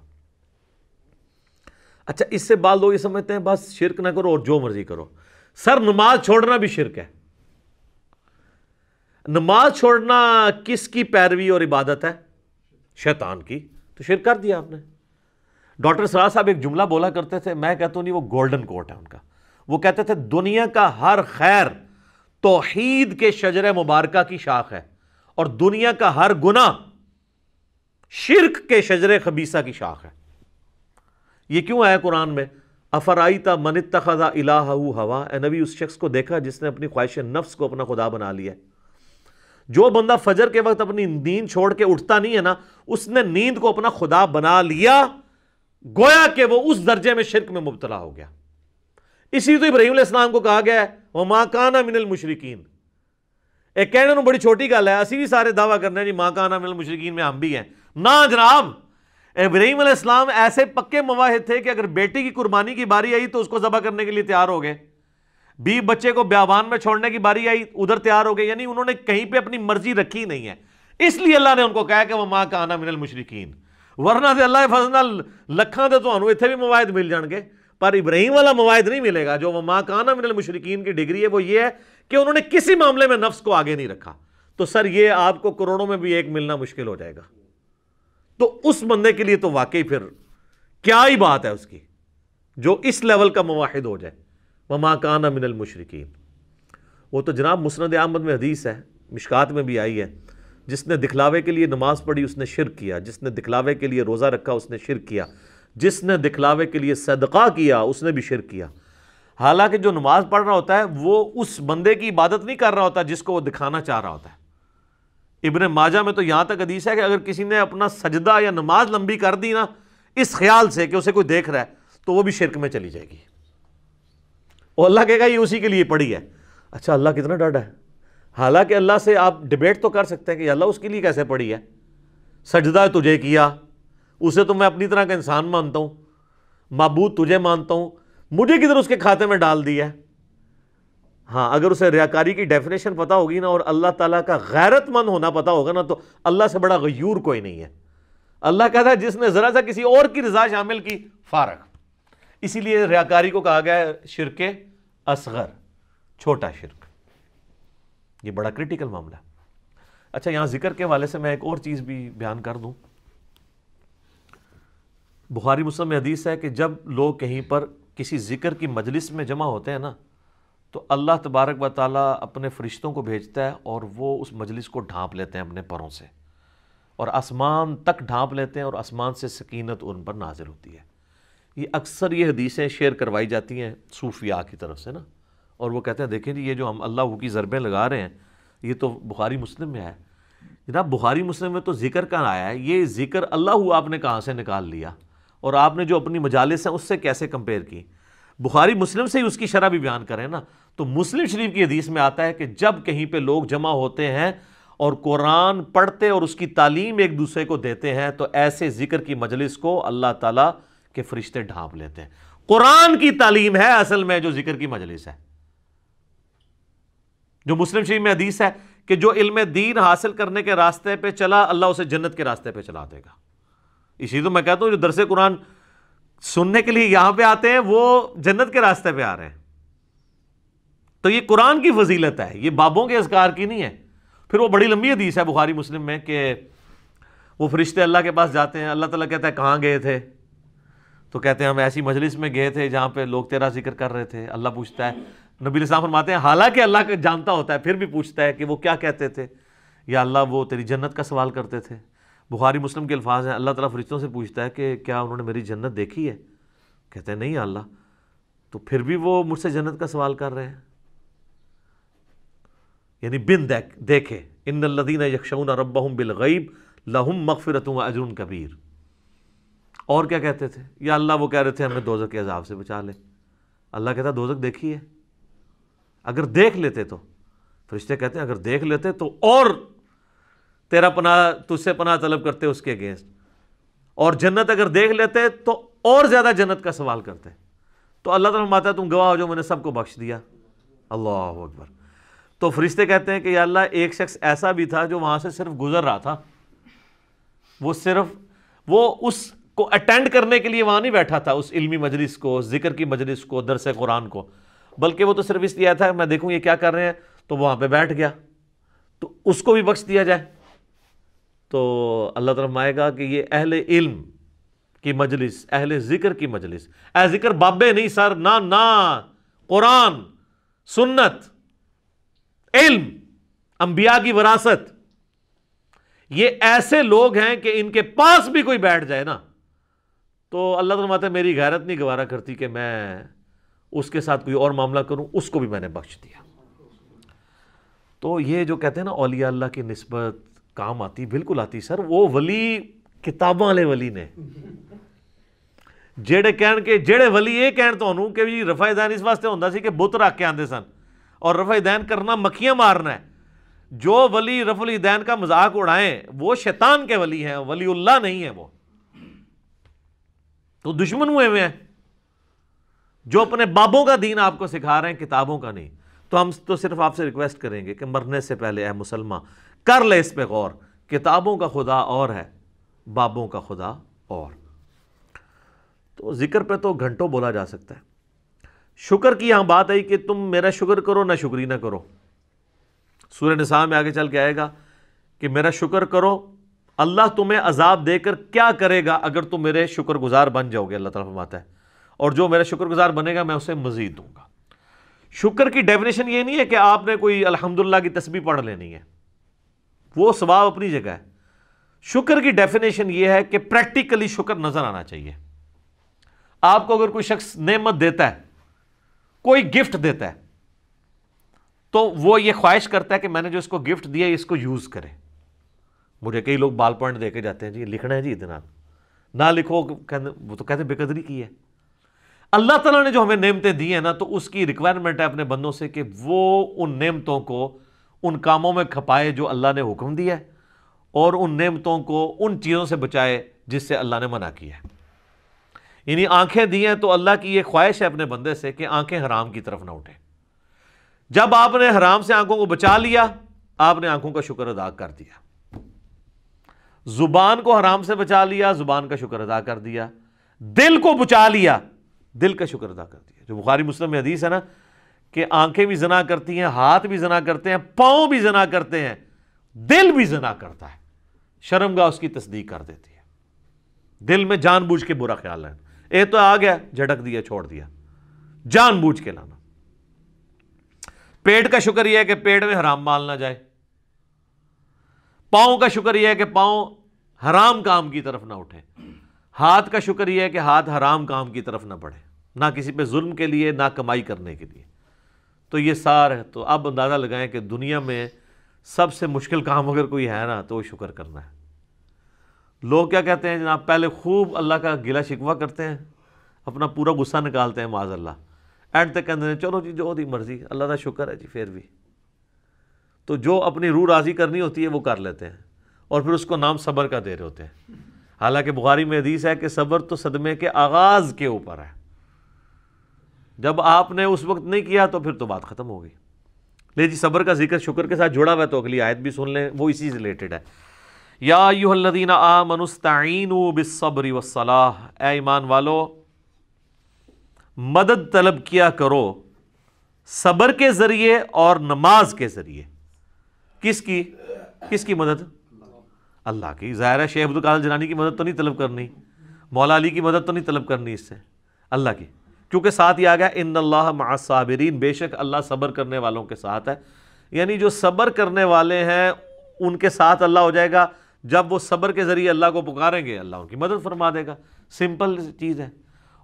Speaker 1: اچھا، اس سے بعض لوگ یہ سمجھتے ہیں بس شرک نہ کرو اور جو مرضی کرو. سر نماز چھوڑنا بھی شرک ہے. نماز چھوڑنا کس کی پیروی اور عبادت ہے؟ شیطان کی. تو شرک کر دیا آپ نے. ڈاکٹر سراج صاحب ایک جملہ بولا کرتے تھے، میں کہتا ہوں نہیں وہ گولڈن کوٹ ہے ان کا. وہ کہتے تھے دنیا کا ہر خیر توحید کے شجر مبارکہ کی شاخ ہے، اور دنیا کا ہر گناہ شرک کے شجر خبیثہ کی شاخ ہے. یہ کیوں آیا قرآن میں؟ افرائیت من اتخذ الہہ ہوا. اے نبی اس شخص کو دیکھا جس نے اپنی خواہش نفس کو اپنا خدا بنا لیا. جو بندہ فجر کے وقت اپنی نیند چھوڑ کے اٹھتا نہیں ہے نا، اس نے نیند کو اپنا خدا بنا لیا، گویا کہ وہ اس درجے میں شرک میں مبتلا ہو گیا. اسی تو ابراہیم علیہ السلام کو کہا گیا ہے وَمَا كَانَ مِنَ الْمُشْرِكِينَ. ایک کہنے نو بڑی چھوٹی گل ہے، اسی بھی سارے دعویٰ کرنے ہیں جی مَا كَانَ مِنَ الْمُشْرِكِينَ میں ہم بھی ہیں. نہ جناب، ابراہیم علیہ السلام ایسے پکے مواحد تھے کہ اگر بیٹی کی قربانی کی باری آئی تو اس کو ذبح کرنے کے لیے تیار ہو گئے. بچے کو بیابان میں چھوڑنے کی باری آئی ادھر تیار ہو گئے. یعنی انہوں نے کہیں پہ اپنی مرضی رکھی نہیں ہے. اس لیے اللہ نے ان کو کہا کہ وَمَا كَانَ مِنَ الْمُشْرِكِينَ. ورنہ سے اللہ فضل لکھاں دے تو انہوں اتھے بھی مواحد مل جان گے، پر ابراہیم والا مواحد نہیں ملے گا. جو وَمَا كَانَ مِنَ الْمُشْرِكِينَ کی ڈگری ہے وہ یہ ہے کہ انہوں نے کسی معاملے میں نفس کو آگے نہیں رکھا. تو سر یہ آپ کو کروڑوں میں بھی ایک ملنا مشکل ہو جائے گا. تو اس بندے کے لیے تو واقعی پھر کیا ہی بات ہے اس کی جو اس لیول کا مواحد ہو جائے. وَمَا كَانَ مِنَ الْمُشْرِكِينَ. وہ تو جناب مسند احمد میں حدیث ہے، مشکات میں بھی آئی ہے، جس نے دکھلاوے کے لیے نماز پڑھی اس نے شرک کیا، جس نے دکھلاوے کے لیے روزہ رکھا اس نے شرک کیا، جس نے دکھلاوے کے لیے صدقہ کیا اس نے بھی شرک کیا. حالانکہ جو نماز پڑھ رہا ہوتا ہے وہ اس بندے کی عبادت نہیں کر رہا ہوتا جس کو وہ دکھانا چاہ رہا ہوتا ہے. ابن ماجہ میں تو یہاں تک حدیث ہے کہ اگر کسی نے اپنا سجدہ یا نماز لمبی کر دی نا اس خیال سے کہ اسے کوئی دیکھ رہا ہے تو وہ بھی شرک میں چلی جائے گی. اور اللہ کہے گا یہ اسی کے لیے پڑھی ہے. اچھا، اللہ کتنا ڈاڈا ہے. حالانکہ اللہ سے آپ ڈیبیٹ تو کر سکتے ہیں کہ اللہ اس کے لیے کیسے پڑھی ہے. سجدہ تجھے کیا، اسے تو میں اپنی طرح کا انسان مانتا ہوں، معبود تجھے مانتا ہوں، مجھے کدھر اس کے کھاتے میں ڈال دیا ہے. ہاں اگر اسے ریاکاری کی ڈیفینیشن پتا ہوگی نا اور اللہ تعالیٰ کا غیرت مند ہونا پتا ہوگا نا تو اللہ سے بڑا غیور کوئی نہیں ہے. اللہ کہتا ہے جس نے ذرا سا کسی اور کی رضا شامل کی فارغ. اسی لیے ریاکاری کو کہا گیا ہے شرک اصغر، چھوٹا شرک. یہ بڑا کریٹیکل معاملہ ہے. اچھا یہاں ذکر کے حوالے سے میں ایک اور چیز بھی بیان کر دوں. بخاری مسلم میں حدیث ہے کہ جب لوگ کہیں پر کسی ذکر کی مجلس میں جمع ہوتے ہیں نا تو اللہ تبارک و تعالیٰ اپنے فرشتوں کو بھیجتا ہے اور وہ اس مجلس کو ڈھانپ لیتے ہیں اپنے پروں سے اور آسمان تک ڈھانپ لیتے ہیں اور آسمان سے سکینت ان پر نازل ہوتی ہے. یہ اکثر یہ حدیثیں شیئر کروائی جاتی ہیں صوفیاء کی طرف سے نا، اور وہ کہتے ہیں دیکھیں جی یہ جو ہم اللہ کی ضربیں لگا رہے ہیں یہ تو بخاری مسلم میں ہے. جناب بخاری مسلم میں تو ذکر کہاں آیا ہے؟ یہ ذکر اللہ آپ نے کہاں سے نکال لیا اور آپ نے جو اپنی مجالس ہیں اس سے کیسے کمپیئر کی؟ بخاری مسلم سے ہی اس کی شرح بھی بیان کریں نا. تو مسلم شریف کی حدیث میں آتا ہے کہ جب کہیں پہ لوگ جمع ہوتے ہیں اور قرآن پڑھتے اور اس کی تعلیم ایک دوسرے کو دیتے ہیں تو ایسے ذکر کی مجلس کو اللہ تعالیٰ کے فرشتے ڈھانپ لیتے ہیں. قرآن کی تعلیم ہے اصل میں جو ذکر کی مجلس ہے. جو مسلم شریف میں حدیث ہے کہ جو علم دین حاصل کرنے کے راستے پہ چلا اللہ اسے جنت کے راستے پہ چلا دے گا. اسی تو میں کہتا ہوں جو درس قرآن سننے کے لیے یہاں پہ آتے ہیں وہ جنت کے راستے پہ آ رہے ہیں. تو یہ قرآن کی فضیلت ہے، یہ بابوں کے اذکار کی نہیں ہے. پھر وہ بڑی لمبی حدیث ہے بخاری مسلم میں کہ وہ فرشتے اللہ کے پاس جاتے ہیں، اللہ تعالیٰ کہتا ہے کہاں گئے تھے؟ تو کہتے ہیں ہم ایسی مجلس میں گئے تھے جہاں پہ لوگ تیرا ذکر کر رہے تھے. اللہ پوچھتا ہے، نبی علیہ السلام فرماتے ہیں حالانکہ اللہ جانتا ہوتا ہے پھر بھی پوچھتا ہے کہ وہ کیا کہتے تھے؟ یا اللہ وہ تیری جنت کا سوال کرتے تھے. بخاری مسلم کے الفاظ ہیں اللہ تعالیٰ فرشتوں سے پوچھتا ہے کہ کیا انہوں نے میری جنت دیکھی ہے؟ کہتے ہیں نہیں اللہ. تو پھر بھی وہ مجھ سے جنت کا سوال کر رہے ہیں، یعنی بن دیکھے. ان الذین یخشون ربہم بالغیب لہم مغفرۃ واجر کبیر. اور کیا کہتے تھے؟ یا اللہ وہ کہہ رہے تھے ہمیں دوزخ کے عذاب سے بچا لے. اللہ کہتا دوزخ دیکھی ہے؟ اگر دیکھ لیتے تو فرشتے کہتے ہیں اگر دیکھ لیتے تو اور تیرا پناہ تجھ سے پناہ طلب کرتے اس کے اگینسٹ، اور جنت اگر دیکھ لیتے تو اور زیادہ جنت کا سوال کرتے. تو اللہ تعالیٰ فرماتا ہے تم گواہ ہو جو میں نے سب کو بخش دیا. اللہ اکبر. تو فرشتے کہتے ہیں کہ یا اللہ ایک شخص ایسا بھی تھا جو وہاں سے صرف گزر رہا تھا، وہ اس کو اٹینڈ کرنے کے لیے وہاں نہیں بیٹھا تھا، اس علمی مجلس کو، ذکر کی مجلس کو، درس قرآن کو، بلکہ وہ تو صرف اس لیے آیا تھا میں دیکھوں یہ کیا کر رہے ہیں، تو وہاں پہ بیٹھ گیا. تو اس کو بھی بخش دیا جائے. تو اللہ تعالیٰ فرمائے گا کہ یہ اہل علم کی مجلس، اہل ذکر کی مجلس، اہل ذکر بابے نہیں سر، نہ قرآن، سنت، علم، انبیاء کی وراثت، یہ ایسے لوگ ہیں کہ ان کے پاس بھی کوئی بیٹھ جائے نا تو اللہ تعالیٰ فرماتا ہے میری غیرت نہیں گوارا کرتی کہ میں اس کے ساتھ کوئی اور معاملہ کروں، اس کو بھی میں نے بخش دیا. تو یہ جو کہتے ہیں نا اولیاء اللہ کی نسبت کام آتی، بالکل آتی سر. وہ ولی کتاباں والے ولی نے جڑے ولی یہ کہن تانوں کہ جی رفع دین اس واسطے ہوندا سی کہ بت رکھ کے آندے سن اور رفع دین کرنا مکھیاں مارنا ہے. جو ولی رفع الدین کا مذاق اڑائیں وہ شیطان کے ولی ہیں، ولی اللہ نہیں ہے. وہ تو دشمن ہوئے ہیں جو اپنے بابوں کا دین آپ کو سکھا رہے ہیں، کتابوں کا نہیں. تو ہم تو صرف آپ سے ریکویسٹ کریں گے کہ مرنے سے پہلے اے مسلمان کر لے اس پہ غور. کتابوں کا خدا اور ہے، بابوں کا خدا اور. تو ذکر پہ تو گھنٹوں بولا جا سکتا ہے. شکر کی یہاں بات آئی کہ تم میرا شکر کرو نہ شکری نہ کرو. سورہ نساء میں آگے چل کے آئے گا کہ میرا شکر کرو، اللہ تمہیں عذاب دے کر کیا کرے گا اگر تم میرے شکر گزار بن جاؤ گے. اللہ تعالیٰ فرماتا ہے اور جو میرا شکر گزار بنے گا میں اسے مزید دوں گا. شکر کی ڈیفینیشن یہ نہیں ہے کہ آپ نے کوئی الحمدللہ کی تسبیح پڑھ لینی ہے، وہ ثواب اپنی جگہ ہے. شکر کی ڈیفینیشن یہ ہے کہ پریکٹیکلی شکر نظر آنا چاہیے. آپ کو اگر کوئی شخص نعمت دیتا ہے، کوئی گفٹ دیتا ہے، تو وہ یہ خواہش کرتا ہے کہ میں نے جو اس کو گفٹ دیا اس کو یوز کرے. مجھے کئی لوگ بال پوائنٹ دے کے جاتے ہیں جی لکھنا ہے جی اتنا، نہ لکھو، وہ تو کہتے ہیں بے قدری کی ہے. اللہ تعالیٰ نے جو ہمیں نعمتیں دی ہیں نا تو اس کی ریکوائرمنٹ ہے اپنے بندوں سے کہ وہ ان نعمتوں کو ان کاموں میں کھپائے جو اللہ نے حکم دیا ہے اور ان نعمتوں کو ان چیزوں سے بچائے جس سے اللہ نے منع کیا ہے. یعنی آنکھیں دی ہیں تو اللہ کی یہ خواہش ہے اپنے بندے سے کہ آنکھیں حرام کی طرف نہ اٹھیں. جب آپ نے حرام سے آنکھوں کو بچا لیا، آپ نے آنکھوں کا شکر ادا کر دیا۔ زبان کو حرام سے بچا لیا، زبان کا شکر ادا کر دیا۔ دل کو بچا لیا، دل کا شکر ادا کر دیا۔ جو بخاری مسلم میں حدیث ہے نا کہ آنکھیں بھی زنا کرتی ہیں، ہاتھ بھی زنا کرتے ہیں، پاؤں بھی زنا کرتے ہیں، دل بھی زنا کرتا ہے، شرمگاہ اس کی تصدیق کر دیتی ہے۔ دل میں جان بوجھ کے برا خیال ہے، اے تو آ گیا، جھٹک دیا، چھوڑ دیا، جان بوجھ کے لانا۔ پیٹ کا شکر یہ ہے کہ پیٹ میں حرام مال نہ جائے۔ پاؤں کا شکر یہ ہے کہ پاؤں حرام کام کی طرف نہ اٹھے۔ ہاتھ کا شکر یہ ہے کہ ہاتھ حرام کام کی طرف نہ بڑھے، نہ کسی پہ ظلم کے لیے، نہ کمائی کرنے کے لیے۔ تو یہ سارے، تو اب اندازہ لگائیں کہ دنیا میں سب سے مشکل کام اگر کوئی ہے نا تو وہ شکر کرنا ہے۔ لوگ کیا کہتے ہیں جناب، پہلے خوب اللہ کا گلہ شکوہ کرتے ہیں، اپنا پورا غصہ نکالتے ہیں معاذ اللہ، اینڈ تک کہتے ہیں چلو جی جو دی مرضی، اللہ کا شکر ہے جی، پھر بھی تو جو اپنی روح راضی کرنی ہوتی ہے وہ کر لیتے ہیں، اور پھر اس کو نام صبر کا دے رہے ہوتے ہیں۔ حالانکہ بخاری میں حدیث ہے کہ صبر تو صدمے کے آغاز کے اوپر ہے، جب آپ نے اس وقت نہیں کیا تو پھر تو بات ختم ہو گئی۔ لے جی، صبر کا ذکر شکر کے ساتھ جڑا ہوا ہے تو اگلی آیت بھی سن لیں، وہ اسی سے ریلیٹڈ ہے۔ یا ایھا الذین آمنوا استعینوا بالصبر والصلاۃ، اے ایمان والو مدد طلب کیا کرو صبر کے ذریعے اور نماز کے ذریعے۔ کس کی مدد؟ اللہ کی۔ ظاہر ہے شیخ عبد القادر جیلانی کی مدد تو نہیں طلب کرنی، مولا علی کی مدد تو نہیں طلب کرنی، اس سے اللہ کی، کیونکہ ساتھ ہی آ گیا ان اللہ مع الصابرین، بے شک اللہ صبر کرنے والوں کے ساتھ ہے۔ یعنی جو صبر کرنے والے ہیں ان کے ساتھ اللہ ہو جائے گا، جب وہ صبر کے ذریعے اللہ کو پکاریں گے اللہ ان کی مدد فرما دے گا۔ سمپل چیز ہے۔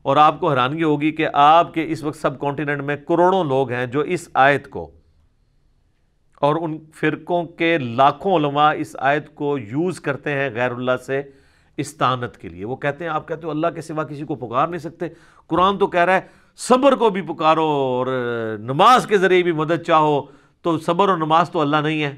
Speaker 1: اور آپ کو حیرانگی ہوگی کہ آپ کے اس وقت سب کانٹیننٹ میں کروڑوں لوگ ہیں جو اس آیت کو، اور ان فرقوں کے لاکھوں علماء اس آیت کو یوز کرتے ہیں غیر اللہ سے استعانت کے لیے۔ وہ کہتے ہیں، آپ کہتے ہو اللہ کے سوا کسی کو پکار نہیں سکتے، قرآن تو کہہ رہا ہے صبر کو بھی پکارو اور نماز کے ذریعے بھی مدد چاہو، تو صبر اور نماز تو اللہ نہیں ہے۔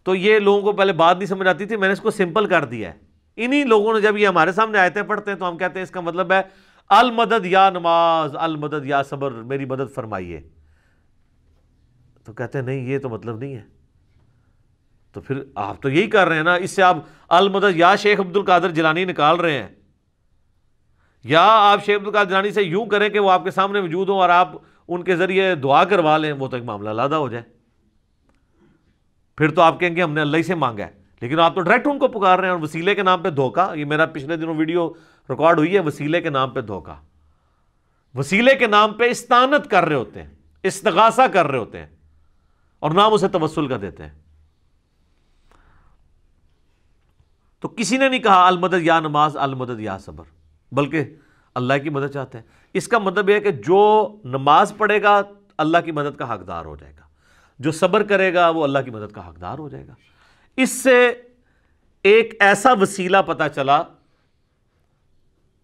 Speaker 1: تو یہ لوگوں کو پہلے بات نہیں سمجھ آتی تھی، میں نے اس کو سمپل کر دیا ہے۔ انہی لوگوں نے جب یہ ہمارے سامنے آیتیں پڑھتے ہیں تو ہم کہتے ہیں اس کا مطلب ہے المدد یا نماز، المدد یا صبر، میری مدد فرمائیے۔ تو کہتے ہیں نہیں، یہ تو مطلب نہیں ہے۔ تو پھر آپ تو یہی کر رہے ہیں نا، اس سے آپ المدد یا شیخ عبد القادر جیلانی نکال رہے ہیں، یا آپ شیخ عبد القادر جیلانی سے یوں کریں کہ وہ آپ کے سامنے موجود ہوں اور آپ ان کے ذریعے دعا کروا لیں، وہ تو ایک معاملہ علیحدہ ہو جائے۔ پھر تو آپ کہیں گے ہم نے اللہ ہی سے مانگا ہے، لیکن آپ تو ڈائریکٹ ان کو پکار رہے ہیں، اور وسیلے کے نام پہ دھوکہ۔ یہ میرا پچھلے دنوں ویڈیو ریکارڈ ہوئی ہے، وسیلے کے نام پہ دھوکہ، وسیلے کے نام پہ استعانت کر رہے ہوتے ہیں، استغاثہ کر رہے ہوتے ہیں، اور نام اسے توسل کا دیتے ہیں۔ تو کسی نے نہیں کہا المدد یا نماز، المدد یا صبر، بلکہ اللہ کی مدد چاہتے ہیں۔ اس کا مطلب یہ ہے کہ جو نماز پڑھے گا اللہ کی مدد کا حقدار ہو جائے گا، جو صبر کرے گا وہ اللہ کی مدد کا حقدار ہو جائے گا۔ اس سے ایک ایسا وسیلہ پتہ چلا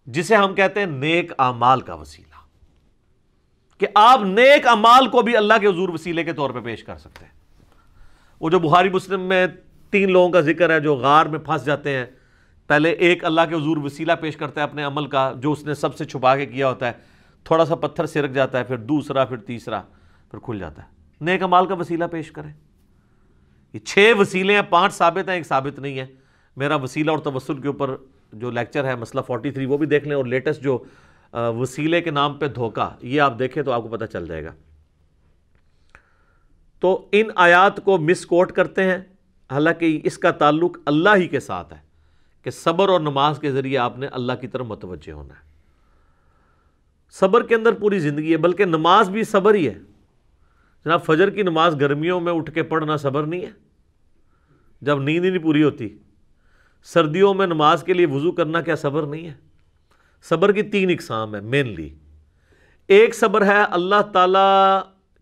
Speaker 1: جسے ہم کہتے ہیں نیک اعمال کا وسیلہ، کہ آپ نیک اعمال کو بھی اللہ کے حضور وسیلے کے طور پہ پیش کر سکتے ہیں۔ وہ جو بخاری مسلم میں 3 لوگوں کا ذکر ہے جو غار میں پھنس جاتے ہیں، پہلے ایک اللہ کے حضور وسیلہ پیش کرتا ہے اپنے عمل کا جو اس نے سب سے چھپا کے کیا ہوتا ہے، تھوڑا سا پتھر سرک جاتا ہے، پھر دوسرا، پھر تیسرا، پھر کھل جاتا ہے۔ نیک اعمال کا وسیلہ پیش کریں۔ یہ 6 وسیلے ہیں، 5 ثابت ہیں، ایک ثابت نہیں ہے۔ میرا وسیلہ اور توسل کے اوپر جو لیکچر ہے مسئلہ 43 وہ بھی دیکھ لیں، اور لیٹسٹ جو وسیلے کے نام پہ دھوکہ، یہ آپ دیکھیں تو آپ کو پتہ چل جائے گا۔ تو ان آیات کو مس کوٹ کرتے ہیں، حالانکہ اس کا تعلق اللہ ہی کے ساتھ ہے کہ صبر اور نماز کے ذریعے آپ نے اللہ کی طرف متوجہ ہونا ہے۔ صبر کے اندر پوری زندگی ہے، بلکہ نماز بھی صبر ہی ہے۔ جناب فجر کی نماز گرمیوں میں اٹھ کے پڑھنا صبر نہیں ہے جب نیند ہی نہیں پوری ہوتی؟ سردیوں میں نماز کے لیے وضو کرنا کیا صبر نہیں ہے؟ صبر کی 3 اقسام ہے مینلی۔ ایک صبر ہے اللہ تعالیٰ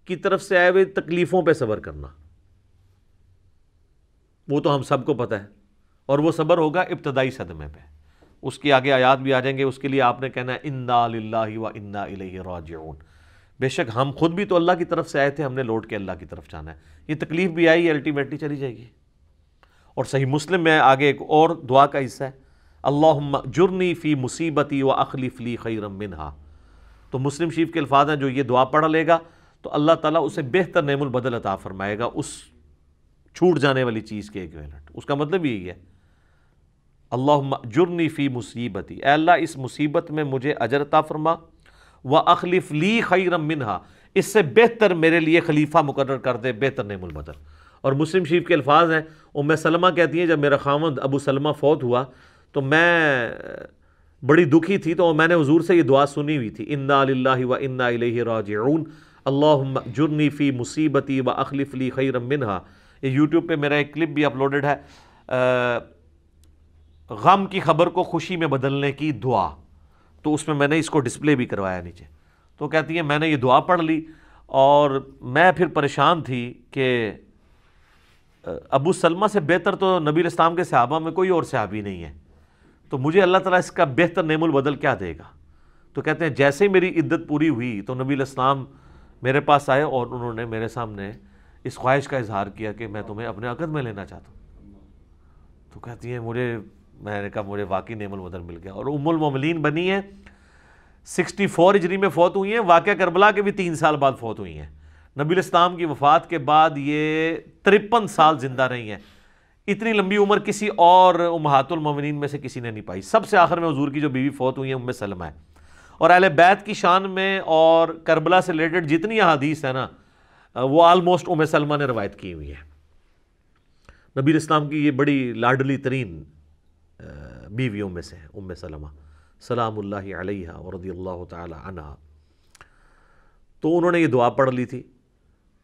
Speaker 1: کی طرف سے آئے ہوئے تکلیفوں پہ صبر کرنا، وہ تو ہم سب کو پتہ ہے، اور وہ صبر ہوگا ابتدائی صدمے پہ۔ اس کی آگے آیات بھی آ جائیں گے، اس کے لیے آپ نے کہنا ہے انا للہ و انا الیہ راجعون، بے شک ہم خود بھی تو اللہ کی طرف سے آئے تھے، ہم نے لوٹ کے اللہ کی طرف جانا ہے۔ یہ تکلیف بھی آئی، الٹیمیٹلی چلی جائے گی۔ اور صحیح مسلم میں آگے ایک اور دعا کا حصہ ہے، اللہم اجرنی فی مصیبتی واخلف لی خیرا منہا۔ تو مسلم شریف کے الفاظ ہیں، جو یہ دعا پڑھ لے گا تو اللہ تعالیٰ اسے بہتر نعم البدل عطا فرمائے گا اس چھوٹ جانے والی چیز کے ایکویلنٹ۔ اس کا مطلب یہی ہے اللہم اجرنی فی مصیبتی، اے اللہ اس مصیبت میں مجھے اجر عطا فرما، وَأَخْلِفْ لِي خَيْرًا مِّنْهَا، اس سے بہتر میرے لیے خلیفہ مقرر کر دے، بہتر نعم البدل۔ اور مسلم شریف کے الفاظ ہیں، ام سلمہ کہتی ہیں جب میرا خاوند ابو سلمہ فوت ہوا تو میں بڑی دکھی تھی، تو میں نے حضور سے یہ دعا سنی ہوئی تھی، اِنَّا لِلَّهِ وَإِنَّا إِلَيْهِ رَاجِعُونَ اللہم اجرنی فی مصیبتی وَأَخْلِفْ لِي خَيْرًا مِّنْهَا۔ یہ یوٹیوب پہ میرا ایک کلپ بھی اپلوڈڈ ہے، غم کی خبر کو خوشی میں بدلنے کی دعا، تو اس میں نے اس کو ڈسپلے بھی کروایا نیچے۔ تو کہتی ہیں میں نے یہ دعا پڑھ لی اور میں پھر پریشان تھی کہ ابو سلمہ سے بہتر تو نبی علیہ السلام کے صحابہ میں کوئی اور صحابی نہیں ہے، تو مجھے اللہ تعالیٰ اس کا بہتر نعم البدل کیا دے گا؟ تو کہتے ہیں جیسے ہی میری عدت پوری ہوئی تو نبی علیہ السلام میرے پاس آئے اور انہوں نے میرے سامنے اس خواہش کا اظہار کیا کہ میں تمہیں اپنے عقد میں لینا چاہتا ہوں۔ تو کہتی ہیں میں نے کہا مجھے واقعی نعم البدل مل گیا، اور ام المومنین بنی ہیں 64 ہجری میں فوت ہوئی ہیں، واقعہ کربلا کے بھی 3 سال بعد فوت ہوئی ہیں۔ نبی علیہ السلام کی وفات کے بعد یہ 53 سال زندہ رہی ہیں۔ اتنی لمبی عمر کسی اور امہات المومنین میں سے کسی نے نہیں پائی۔ سب سے آخر میں حضور کی جو بیوی فوت ہوئی ہیں ام سلمہ ہے۔ اور اہل بیت کی شان میں اور کربلا سے ریلیٹڈ جتنی احادیث ہیں نا وہ آلموسٹ ام سلمہ نے روایت کی ہوئی ہے۔ نبی علیہ السلام کی یہ بڑی لاڈلی ترین بیویوں میں سے ہے ام سلمہ سلام اللہ علیہا ورضی اللہ تعالی عنہا۔ تو انہوں نے یہ دعا پڑھ لی تھی،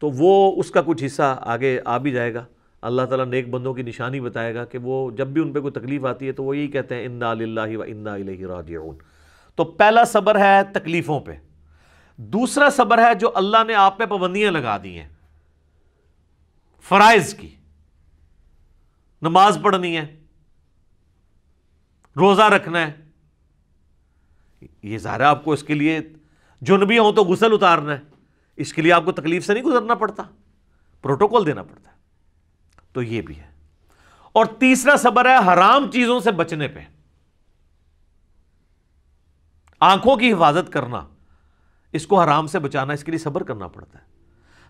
Speaker 1: تو وہ اس کا کچھ حصہ آگے آ بھی جائے گا۔ اللہ تعالیٰ نیک بندوں کی نشانی بتائے گا کہ وہ جب بھی ان پہ کوئی تکلیف آتی ہے تو وہ یہی کہتے ہیں انا للہ و انا الیہ راجعون۔ تو پہلا صبر ہے تکلیفوں پہ، دوسرا صبر ہے جو اللہ نے آپ پہ پابندیاں لگا دی ہیں فرائض کی، نماز پڑھنی ہے، روزہ رکھنا ہے، یہ ظاہر ہے آپ کو اس کے لیے جنبی ہوں تو غسل اتارنا ہے، اس کے لیے آپ کو تکلیف سے نہیں گزرنا پڑتا، پروٹوکول دینا پڑتا ہے، تو یہ بھی ہے۔ اور تیسرا صبر ہے حرام چیزوں سے بچنے پہ، آنکھوں کی حفاظت کرنا، اس کو حرام سے بچانا، اس کے لیے صبر کرنا پڑتا ہے۔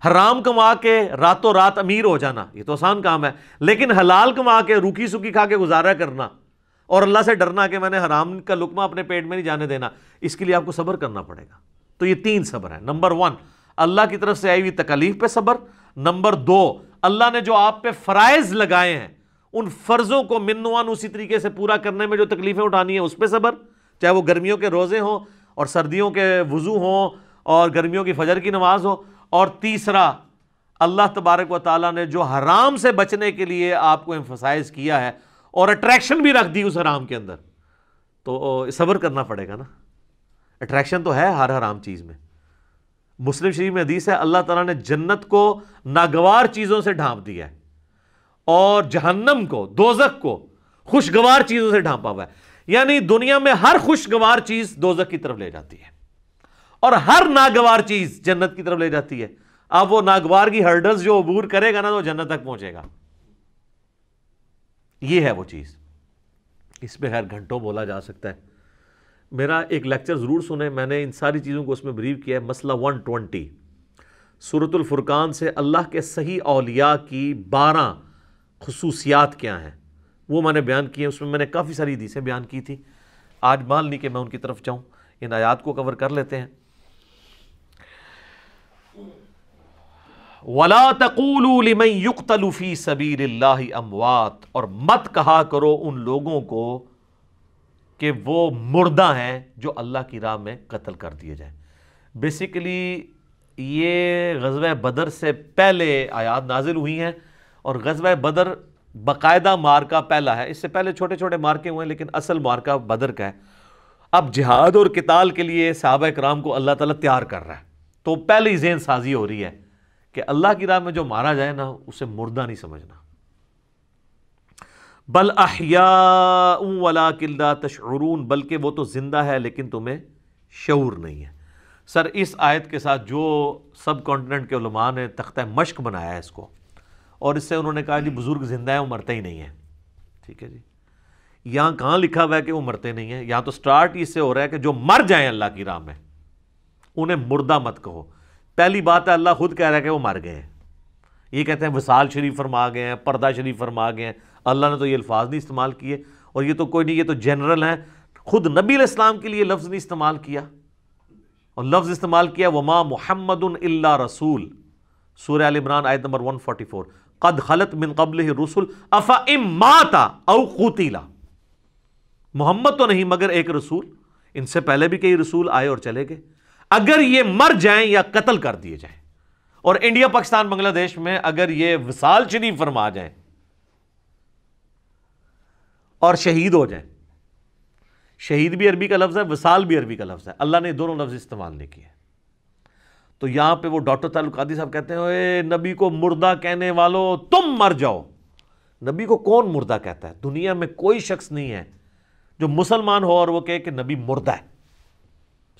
Speaker 1: حرام کما کے راتوں رات امیر ہو جانا یہ تو آسان کام ہے، لیکن حلال کما کے روکھی سکی کھا کے گزارا کرنا اور اللہ سے ڈرنا کہ میں نے حرام کا لقمہ اپنے پیٹ میں نہیں جانے دینا، اس کے لیے آپ کو صبر کرنا پڑے گا۔ تو یہ 3 صبر ہیں۔ نمبر 1 اللہ کی طرف سے آئی ہوئی تکالیف پہ صبر، نمبر 2 اللہ نے جو آپ پہ فرائض لگائے ہیں ان فرضوں کو منوان اسی طریقے سے پورا کرنے میں جو تکلیفیں اٹھانی ہیں اس پہ صبر، چاہے وہ گرمیوں کے روزے ہوں اور سردیوں کے وضو ہوں اور گرمیوں کی فجر کی نماز ہو، اور تیسرا اللہ تبارک و تعالیٰ نے جو حرام سے بچنے کے لیے آپ کو ایمفسائز کیا ہے اور اٹریکشن بھی رکھ دی اس حرام کے اندر، تو صبر کرنا پڑے گا نا۔ اٹریکشن تو ہے ہر حرام چیز میں۔ مسلم شریف میں حدیث ہے اللہ تعالیٰ نے جنت کو ناگوار چیزوں سے ڈھانپ دیا ہے اور جہنم کو، دوزخ کو خوشگوار چیزوں سے ڈھانپا ہوا ہے، یعنی دنیا میں ہر خوشگوار چیز دوزخ کی طرف لے جاتی ہے اور ہر ناگوار چیز جنت کی طرف لے جاتی ہے۔ اب وہ ناگوار کی ہرڈلز جو عبور کرے گا نا تو جنت تک پہنچے گا، یہ ہے وہ چیز۔ اس پہ خیر گھنٹوں بولا جا سکتا ہے، میرا ایک لیکچر ضرور سنیں، میں نے ان ساری چیزوں کو اس میں بریف کیا ہے۔ مسئلہ 120 سورۃ الفرقان سے اللہ کے صحیح اولیاء کی 12 خصوصیات کیا ہیں وہ میں نے بیان کی ہیں، اس میں نے کافی ساری حدیثیں بیان کی تھی، آج مال نہیں کہ میں ان کی طرف جاؤں، ان آیات کو کور کر لیتے ہیں۔ وَلَا تَقُولُوا لِمَنْ يُقْتَلُ فِي سَبِيلِ اللَّهِ أَمْوَاتٌ، اور مت کہا کرو ان لوگوں کو کہ وہ مردہ ہیں جو اللہ کی راہ میں قتل کر دیے جائیں۔ بیسیکلی یہ غزوہ بدر سے پہلے آیات نازل ہوئی ہیں، اور غزوہ بدر باقاعدہ مارکہ پہلا ہے، اس سے پہلے چھوٹے چھوٹے مارکے ہوئے ہیں لیکن اصل مارکہ بدر کا ہے۔ اب جہاد اور قتال کے لیے صحابہ کرام کو اللہ تعالیٰ تیار کر رہا ہے، تو پہلے ہی ذہن سازی ہو رہی ہے کہ اللہ کی راہ میں جو مارا جائے نا اسے مردہ نہیں سمجھنا۔ بل احیاء ولکن لا تشعرون، بلکہ وہ تو زندہ ہے لیکن تمہیں شعور نہیں ہے۔ سر اس آیت کے ساتھ جو سب کانٹیننٹ کے علماء نے تختہ مشق بنایا ہے اس کو، اور اس سے انہوں نے کہا جی بزرگ زندہ ہیں وہ مرتے ہی نہیں ہیں، ٹھیک ہے جی، یہاں کہاں لکھا ہوا ہے کہ وہ مرتے نہیں ہیں؟ یہاں تو سٹارٹ اس سے ہو رہا ہے کہ جو مر جائیں اللہ کی راہ میں انہیں مردہ مت کہو، پہلی بات ہے اللہ خود کہہ رہا ہے کہ وہ مر گئے ہیں. یہ کہتے ہیں وصال شریف فرما گئے ہیں، پردہ شریف فرما گئے ہیں. اللہ نے تو یہ الفاظ نہیں استعمال کیے، اور یہ تو کوئی نہیں، یہ تو جنرل ہیں. خود نبی علیہ السلام کے لیے لفظ نہیں استعمال کیا، اور لفظ استعمال کیا وما محمد الا رسول. سورہ آل عمران آیت نمبر 144، قد خلت من قبلہ الرسل افئن مات او قتل. محمد تو نہیں مگر ایک رسول، ان سے پہلے بھی کئی رسول آئے اور چلے گئے، اگر یہ مر جائیں یا قتل کر دیے جائیں. اور انڈیا پاکستان بنگلہ دیش میں اگر یہ وصال شریف فرما جائیں اور شہید ہو جائیں، شہید بھی عربی کا لفظ ہے، وصال بھی عربی کا لفظ ہے، اللہ نے دونوں لفظ استعمال نہیں کیے. تو یہاں پہ وہ ڈاکٹر تعلق قادری صاحب کہتے ہیں اے نبی کو مردہ کہنے والوں تم مر جاؤ. نبی کو کون مردہ کہتا ہے؟ دنیا میں کوئی شخص نہیں ہے جو مسلمان ہو اور وہ کہے کہ نبی مردہ ہے.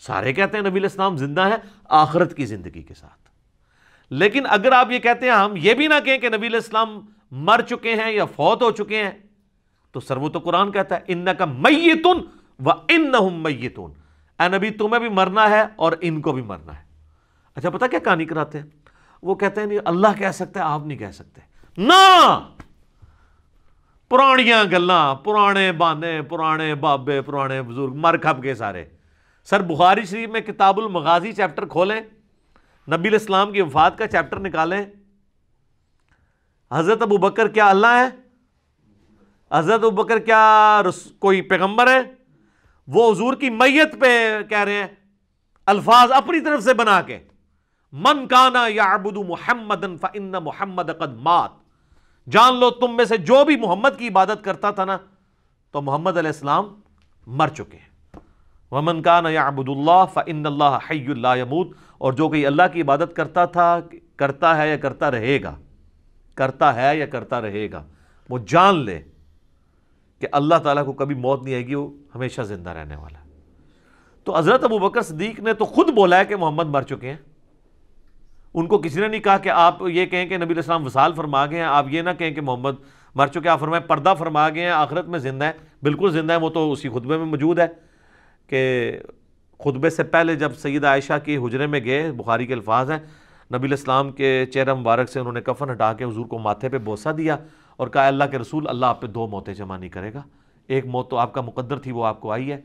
Speaker 1: سارے کہتے ہیں نبی علیہ السلام زندہ ہے آخرت کی زندگی کے ساتھ. لیکن اگر آپ یہ کہتے ہیں ہم یہ بھی نہ کہیں کہ نبی علیہ السلام مر چکے ہیں یا فوت ہو چکے ہیں، تو سر وہ تو قرآن کہتا ہے انک میت وانہم میتون، اے نبی تمہیں بھی مرنا ہے اور ان کو بھی مرنا ہے. اچھا پتہ کیا کہانی کراتے ہیں؟ وہ کہتے ہیں نہیں اللہ کہہ سکتا ہے آپ نہیں کہہ سکتے. نہ، پرانیاں گلاں، پرانے بانے، پرانے بابے، پرانے بزرگ مر کھپ گئے سارے. سر بخاری شریف میں کتاب المغازی چیپٹر کھولیں، نبی علیہ السلام کی وفات کا چیپٹر نکالیں. حضرت ابو بکر کیا اللہ ہے؟ حضرت ابو بکر کیا کوئی پیغمبر ہے؟ وہ حضور کی میت پہ کہہ رہے ہیں الفاظ اپنی طرف سے بنا کے، من کانا یعبد محمدا فإن محمد قد مات. جان لو تم میں سے جو بھی محمد کی عبادت کرتا تھا نا تو محمد علیہ السلام مر چکے ہیں. ومن کان یعبد اللہ فإن اللہ حی لا یموت. اور جو کوئی اللہ کی عبادت کرتا تھا، کرتا ہے یا کرتا رہے گا، کرتا ہے یا کرتا رہے گا، وہ جان لے کہ اللہ تعالیٰ کو کبھی موت نہیں آئے گی، وہ ہمیشہ زندہ رہنے والا ہے. تو حضرت ابو بکر صدیق نے تو خود بولا ہے کہ محمد مر چکے ہیں. ان کو کسی نے نہیں کہا کہ آپ یہ کہیں کہ نبی علیہ السلام وصال فرما گئے ہیں، آپ یہ نہ کہیں کہ محمد مر چکے ہیں. آپ فرمائیں پردہ فرما گئے ہیں، آخرت میں زندہ ہے. بالکل زندہ ہے، وہ تو اسی خطبے میں موجود ہے کہ خطبے سے پہلے جب سیدہ عائشہ کے حجرے میں گئے، بخاری کے الفاظ ہیں، نبی علیہ السلام کے چہرہ مبارک سے انہوں نے کفن ہٹا کے حضور کو ماتھے پہ بوسہ دیا اور کہا اللہ کے رسول اللہ آپ پہ 2 موتیں جمع نہیں کرے گا. ایک موت تو آپ کا مقدر تھی، وہ آپ کو آئی ہے،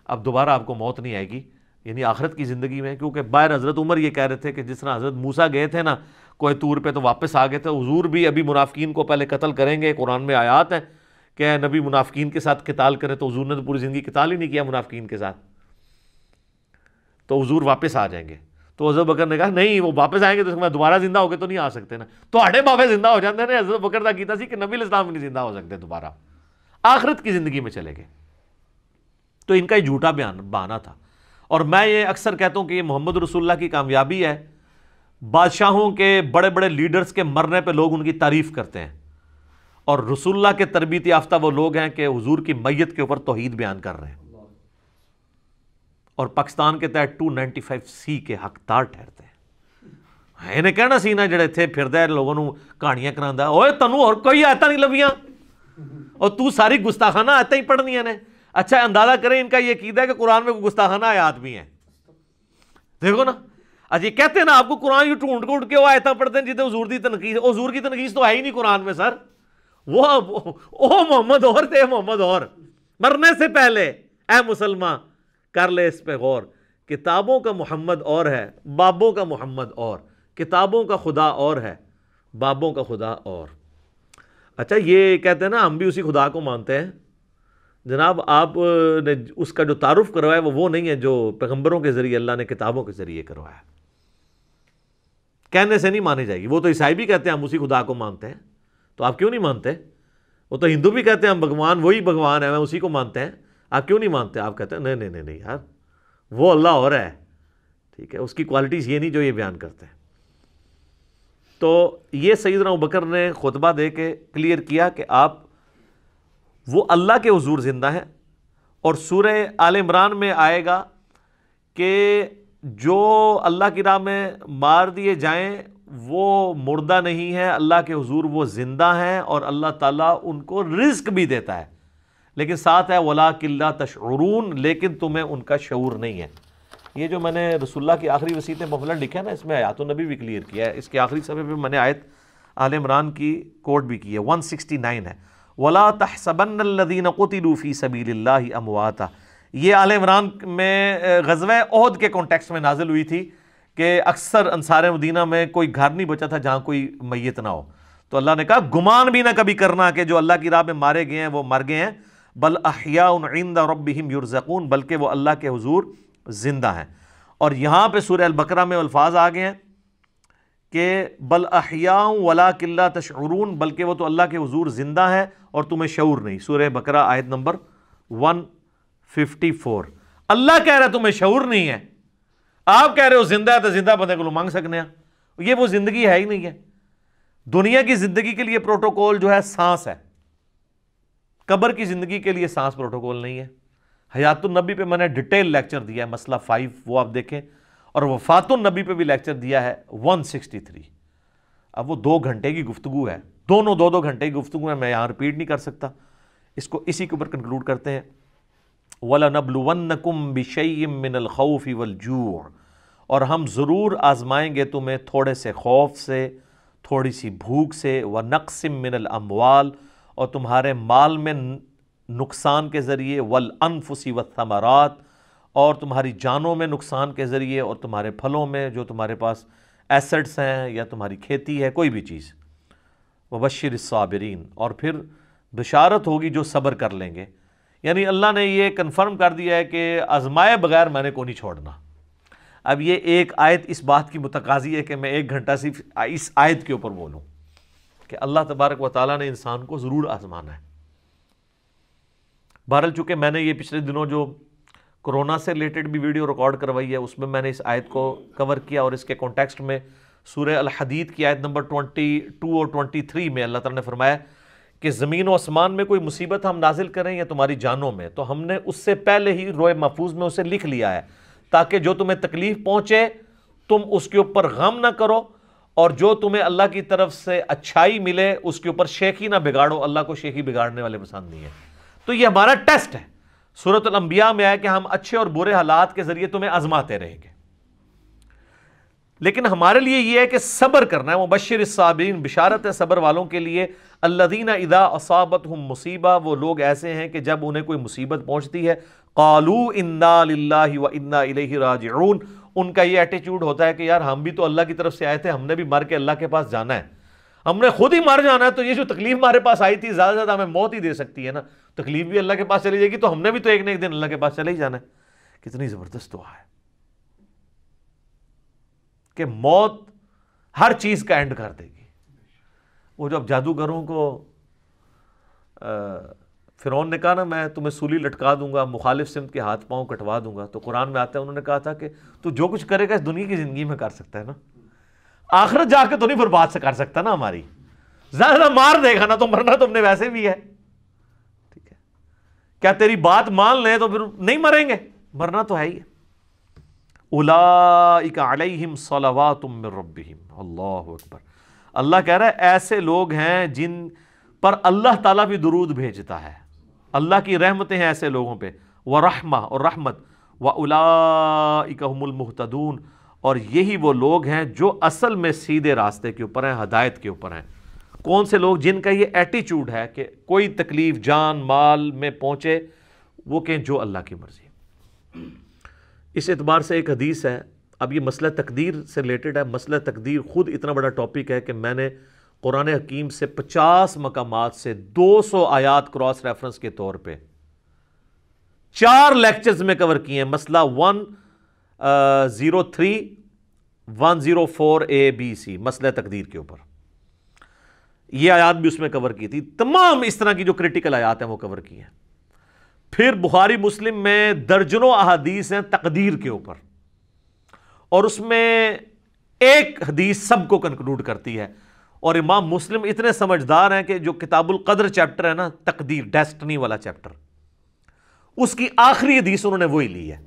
Speaker 1: اب دوبارہ آپ کو موت نہیں آئے گی، یعنی آخرت کی زندگی میں. کیونکہ باہر حضرت عمر یہ کہہ رہے تھے کہ جس طرح حضرت موسیٰ گئے تھے نا کوہ طور پہ تو واپس آ گئے تھے، حضور بھی ابھی منافقین کو پہلے قتل کریں گے. قرآن میں آیات ہیں کہ نبی منافقین کے ساتھ قتال کرے، تو حضور نے تو پوری زندگی قتال ہی نہیں کیا منافقین کے ساتھ، تو حضور واپس آ جائیں گے. تو حضرت بکر نے کہا نہیں، وہ واپس آئیں گے تو اس کے بعد دوبارہ زندہ ہو کے تو نہیں آ سکتے نا. تو آڑے بابے زندہ ہو جاتے ہیں. حضرت بکر دا کیتا سی کہ نبی علیہ السلام نہیں زندہ ہو سکتے دوبارہ، آخرت کی زندگی میں چلے گئے. تو ان کا یہ جھوٹا بہانہ تھا. اور میں یہ اکثر کہتا ہوں کہ یہ محمد رسول اللہ کی کامیابی ہے. بادشاہوں کے بڑے بڑے لیڈرز کے مرنے پہ لوگ ان کی تعریف کرتے ہیں، اور رسول اللہ کے تربیت یافتہ وہ لوگ ہیں کہ حضور کی میت کے اوپر توحید بیان کر رہے ہیں اور پاکستان کے تحت 295C کے حقدار ٹھہرتے ہیں. انہیں کہنا سی نا جڑے تھے پھر دے لوگوں نو کہانیاں کراندا، اوے تنوں اور کوئی آیتاں نہیں لبیاں اور تو ساری گستاخانہ آیتاں ہی پڑھنیاں نے. اچھا اندازہ کریں ان کا یہ عقیدہ ہے کہ قرآن میں گستاخانہ آیات بھی ہیں. دیکھو نا، اجی کہتے ہیں نا آپ کو قرآن یوں ڈھونڈ ڈھونڈ کے وہ آیتاں پڑھتے ہیں جتنے حضور دی تنقید. حضور کی تنقید تو ہے ہی نہیں قرآن میں سر. وہ محمد اور تھے، محمد اور مرنے سے پہلے اے مسلمان کر لے اس پہ غور. کتابوں کا محمد اور ہے، بابوں کا محمد اور. کتابوں کا خدا اور ہے، بابوں کا خدا اور. اچھا یہ کہتے ہیں نا ہم بھی اسی خدا کو مانتے ہیں. جناب آپ نے اس کا جو تعارف کروایا وہ نہیں ہے جو پیغمبروں کے ذریعے اللہ نے کتابوں کے ذریعے کروایا. کہنے سے نہیں مانی جائے گی. وہ تو عیسائی بھی کہتے ہیں ہم اسی خدا کو مانتے ہیں، تو آپ کیوں نہیں مانتے؟ وہ تو ہندو بھی کہتے ہیں ہم بھگوان وہی بھگوان ہے، اسی کو مانتے ہیں، آپ کیوں نہیں مانتے؟ آپ کہتے ہیں نہیں نہیں نہیں یار وہ اللہ اور ہے. ٹھیک ہے، اس کی کوالٹیز یہ نہیں جو یہ بیان کرتے ہیں. تو یہ سیدنا ابوبکر نے خطبہ دے کے کلیئر کیا کہ آپ وہ اللہ کے حضور زندہ ہیں. اور سورہ آل عمران میں آئے گا کہ جو اللہ کی راہ میں مار دیے جائیں وہ مردہ نہیں ہے، اللہ کے حضور وہ زندہ ہیں اور اللہ تعالیٰ ان کو رزق بھی دیتا ہے. لیکن ساتھ ہے وَلَٰكِن لَا تَشْعُرُونَ، لیکن تمہیں ان کا شعور نہیں ہے. یہ جو میں نے رسول اللہ کی آخری وصیتیں مفلر لکھا ہے نا، اس میں آیات النبی بھی کلیئر کیا ہے. اس کے آخری صفحے پہ میں نے آیت آل عمران کی کوٹ بھی کی ہے، 169 ہے. وَلَا تَحْسَبَنَّ الَّذِينَ قُتِلُوا فِي سَبِيلِ اللَّهِ أَمْوَاتًا. یہ آل عمران میں غزوہ احد کے کانٹیکسٹ میں نازل ہوئی تھی کہ اکثر انصار مدینہ میں کوئی گھر نہیں بچا تھا جہاں کوئی میت نہ ہو. تو اللہ نے کہا گمان بھی نہ کبھی کرنا کہ جو اللہ کی راہ میں مارے گئے ہیں وہ مر گئے ہیں، بل احیاء عند ربہم یرزقون، بلکہ وہ اللہ کے حضور زندہ ہیں. اور یہاں پہ سورہ البقرہ میں الفاظ آ گئے ہیں کہ بل احیاء ولکن لا تشعرون، بلکہ وہ تو اللہ کے حضور زندہ ہے اور تمہیں شعور نہیں. سورہ بقرہ آیت نمبر 154. اللہ کہہ رہا ہے تمہیں شعور نہیں ہے، آپ کہہ رہے ہو زندہ ہے، تو زندہ بندے کو مانگ سکنے ہیں. یہ وہ زندگی ہے ہی نہیں ہے. دنیا کی زندگی کے لیے پروٹوکول جو ہے سانس ہے، قبر کی زندگی کے لیے سانس پروٹوکول نہیں ہے. حیات النبی پہ میں نے ڈیٹیل لیکچر دیا ہے، مسئلہ 5 وہ آپ دیکھیں، اور وفات النبی پہ بھی لیکچر دیا ہے 163. اب وہ 2 گھنٹے کی گفتگو ہے، دونوں 2 گھنٹے کی گفتگو ہے، میں یہاں ریپیٹ نہیں کر سکتا. اس کو اسی کے اوپر کنکلوڈ کرتے ہیں. وَلَنَبْلُوَنَّكُمْ بِشَيْءٍ مِّنَ الْخَوْفِ وَالْجُوعِ، اور ہم ضرور آزمائیں گے تمہیں تھوڑے سے خوف سے، تھوڑی سی بھوک سے، وَنَقْصٍ مِّنَ الْأَمْوَالِ، اور تمہارے مال میں نقصان کے ذریعے، وَالْأَنفُسِ وَالثَّمَرَاتِ، اور تمہاری جانوں میں نقصان کے ذریعے، اور تمہارے پھلوں میں جو تمہارے پاس ایسٹس ہیں یا تمہاری کھیتی ہے کوئی بھی چیز. وَبَشِّرِ الصَّابِرِينَ، اور پھر بشارت ہوگی جو صبر کر لیں گے. یعنی اللہ نے یہ کنفرم کر دیا ہے کہ آزمائے بغیر میں نے کو نہیں چھوڑنا. اب یہ ایک آیت اس بات کی متقاضی ہے کہ میں 1 گھنٹہ صرف اس آیت کے اوپر بولوں کہ اللہ تبارک و تعالیٰ نے انسان کو ضرور آزمانا ہے. بہرحال چونکہ میں نے یہ پچھلے دنوں جو کرونا سے ریلیٹڈ بھی ویڈیو ریکارڈ کروائی ہے، اس میں نے اس آیت کو کور کیا، اور اس کے کانٹیکسٹ میں سورہ الحدید کی آیت نمبر 22 اور 23 میں اللہ تعالیٰ نے فرمایا کہ زمین و آسمان میں کوئی مصیبت ہم نازل کریں یا تمہاری جانوں میں، تو ہم نے اس سے پہلے ہی روئے محفوظ میں اسے لکھ لیا ہے، تاکہ جو تمہیں تکلیف پہنچے تم اس کے اوپر غم نہ کرو، اور جو تمہیں اللہ کی طرف سے اچھائی ملے اس کے اوپر شیخی نہ بگاڑو. اللہ کو شیخی بگاڑنے والے پسند نہیں ہے. تو یہ ہمارا ٹیسٹ ہے. سورۃ الانبیاء میں آیا کہ ہم اچھے اور برے حالات کے ذریعے تمہیں آزماتے رہیں گے، لیکن ہمارے لیے یہ ہے کہ صبر کرنا ہے. مبشر الصابرین، بشارت ہے صبر والوں کے لیے. الذین اذا اصابتہم مصیبہ، وہ لوگ ایسے ہیں کہ جب انہیں کوئی مصیبت پہنچتی ہے، قالوا انا للہ وانا الیہ راجعون، ان کا یہ ایٹیچیوڈ ہوتا ہے کہ یار ہم بھی تو اللہ کی طرف سے آئے تھے، ہم نے بھی مر کے اللہ کے پاس جانا ہے، ہم نے خود ہی مر جانا ہے، تو یہ جو تکلیف ہمارے پاس آئی تھی زیادہ سے زیادہ ہمیں موت ہی دے سکتی ہے نا، تکلیف بھی اللہ کے پاس چلی جائے گی تو ہم نے بھی تو ایک نہ ایک دن اللہ کے پاس چلے ہی جانا ہے. کتنی زبردست دعا ہے کہ موت ہر چیز کا اینڈ کر دے گی. وہ جو اب جادوگروں کو فرعون نے کہا نا میں تمہیں سولی لٹکا دوں گا، مخالف سمت کے ہاتھ پاؤں کٹوا دوں گا، تو قرآن میں آتا ہے انہوں نے کہا تھا کہ تو جو کچھ کرے گا اس دنیا کی زندگی میں کر سکتا ہے نا، آخرت جا کے تو نہیں برباد سے کر سکتا نا ہماری. زیادہ مار دے گا نا تو مرنا تم نے ویسے بھی ہے. ٹھیک ہے، کیا تیری بات مان لیں تو پھر نہیں مریں گے، مرنا تو ہے ہی. اولئک علیہم صلوات من ربہم، اللہ اکبر. اللہ کہہ رہا ہے ایسے لوگ ہیں جن پر اللہ تعالیٰ بھی درود بھیجتا ہے، اللہ کی رحمتیں ہیں ایسے لوگوں پہ، ورحمہ اور رحمت، واولئک هم المہتدون، اور یہی وہ لوگ ہیں جو اصل میں سیدھے راستے کے اوپر ہیں، ہدایت کے اوپر ہیں. کون سے لوگ؟ جن کا یہ ایٹیچیوڈ ہے کہ کوئی تکلیف جان مال میں پہنچے وہ کہیں جو اللہ کی مرضی. اس اعتبار سے ایک حدیث ہے، اب یہ مسئلہ تقدیر سے ریلیٹڈ ہے. مسئلہ تقدیر خود اتنا بڑا ٹاپک ہے کہ میں نے قرآن حکیم سے 50 مقامات سے 200 آیات کراس ریفرنس کے طور پہ 4 لیکچرز میں کور کیے ہیں. مسئلہ 103 104 ABC مسئلہ تقدیر کے اوپر، یہ آیات بھی اس میں کور کی تھی. تمام اس طرح کی جو کریٹیکل آیات ہیں وہ کور کی ہیں. پھر بخاری مسلم میں درجنوں احادیث ہیں تقدیر کے اوپر، اور اس میں ایک حدیث سب کو کنکلوڈ کرتی ہے. اور امام مسلم اتنے سمجھدار ہیں کہ جو کتاب القدر چیپٹر ہے نا، تقدیر ڈیسٹنی والا چیپٹر، اس کی آخری حدیث انہوں نے وہی لی ہے،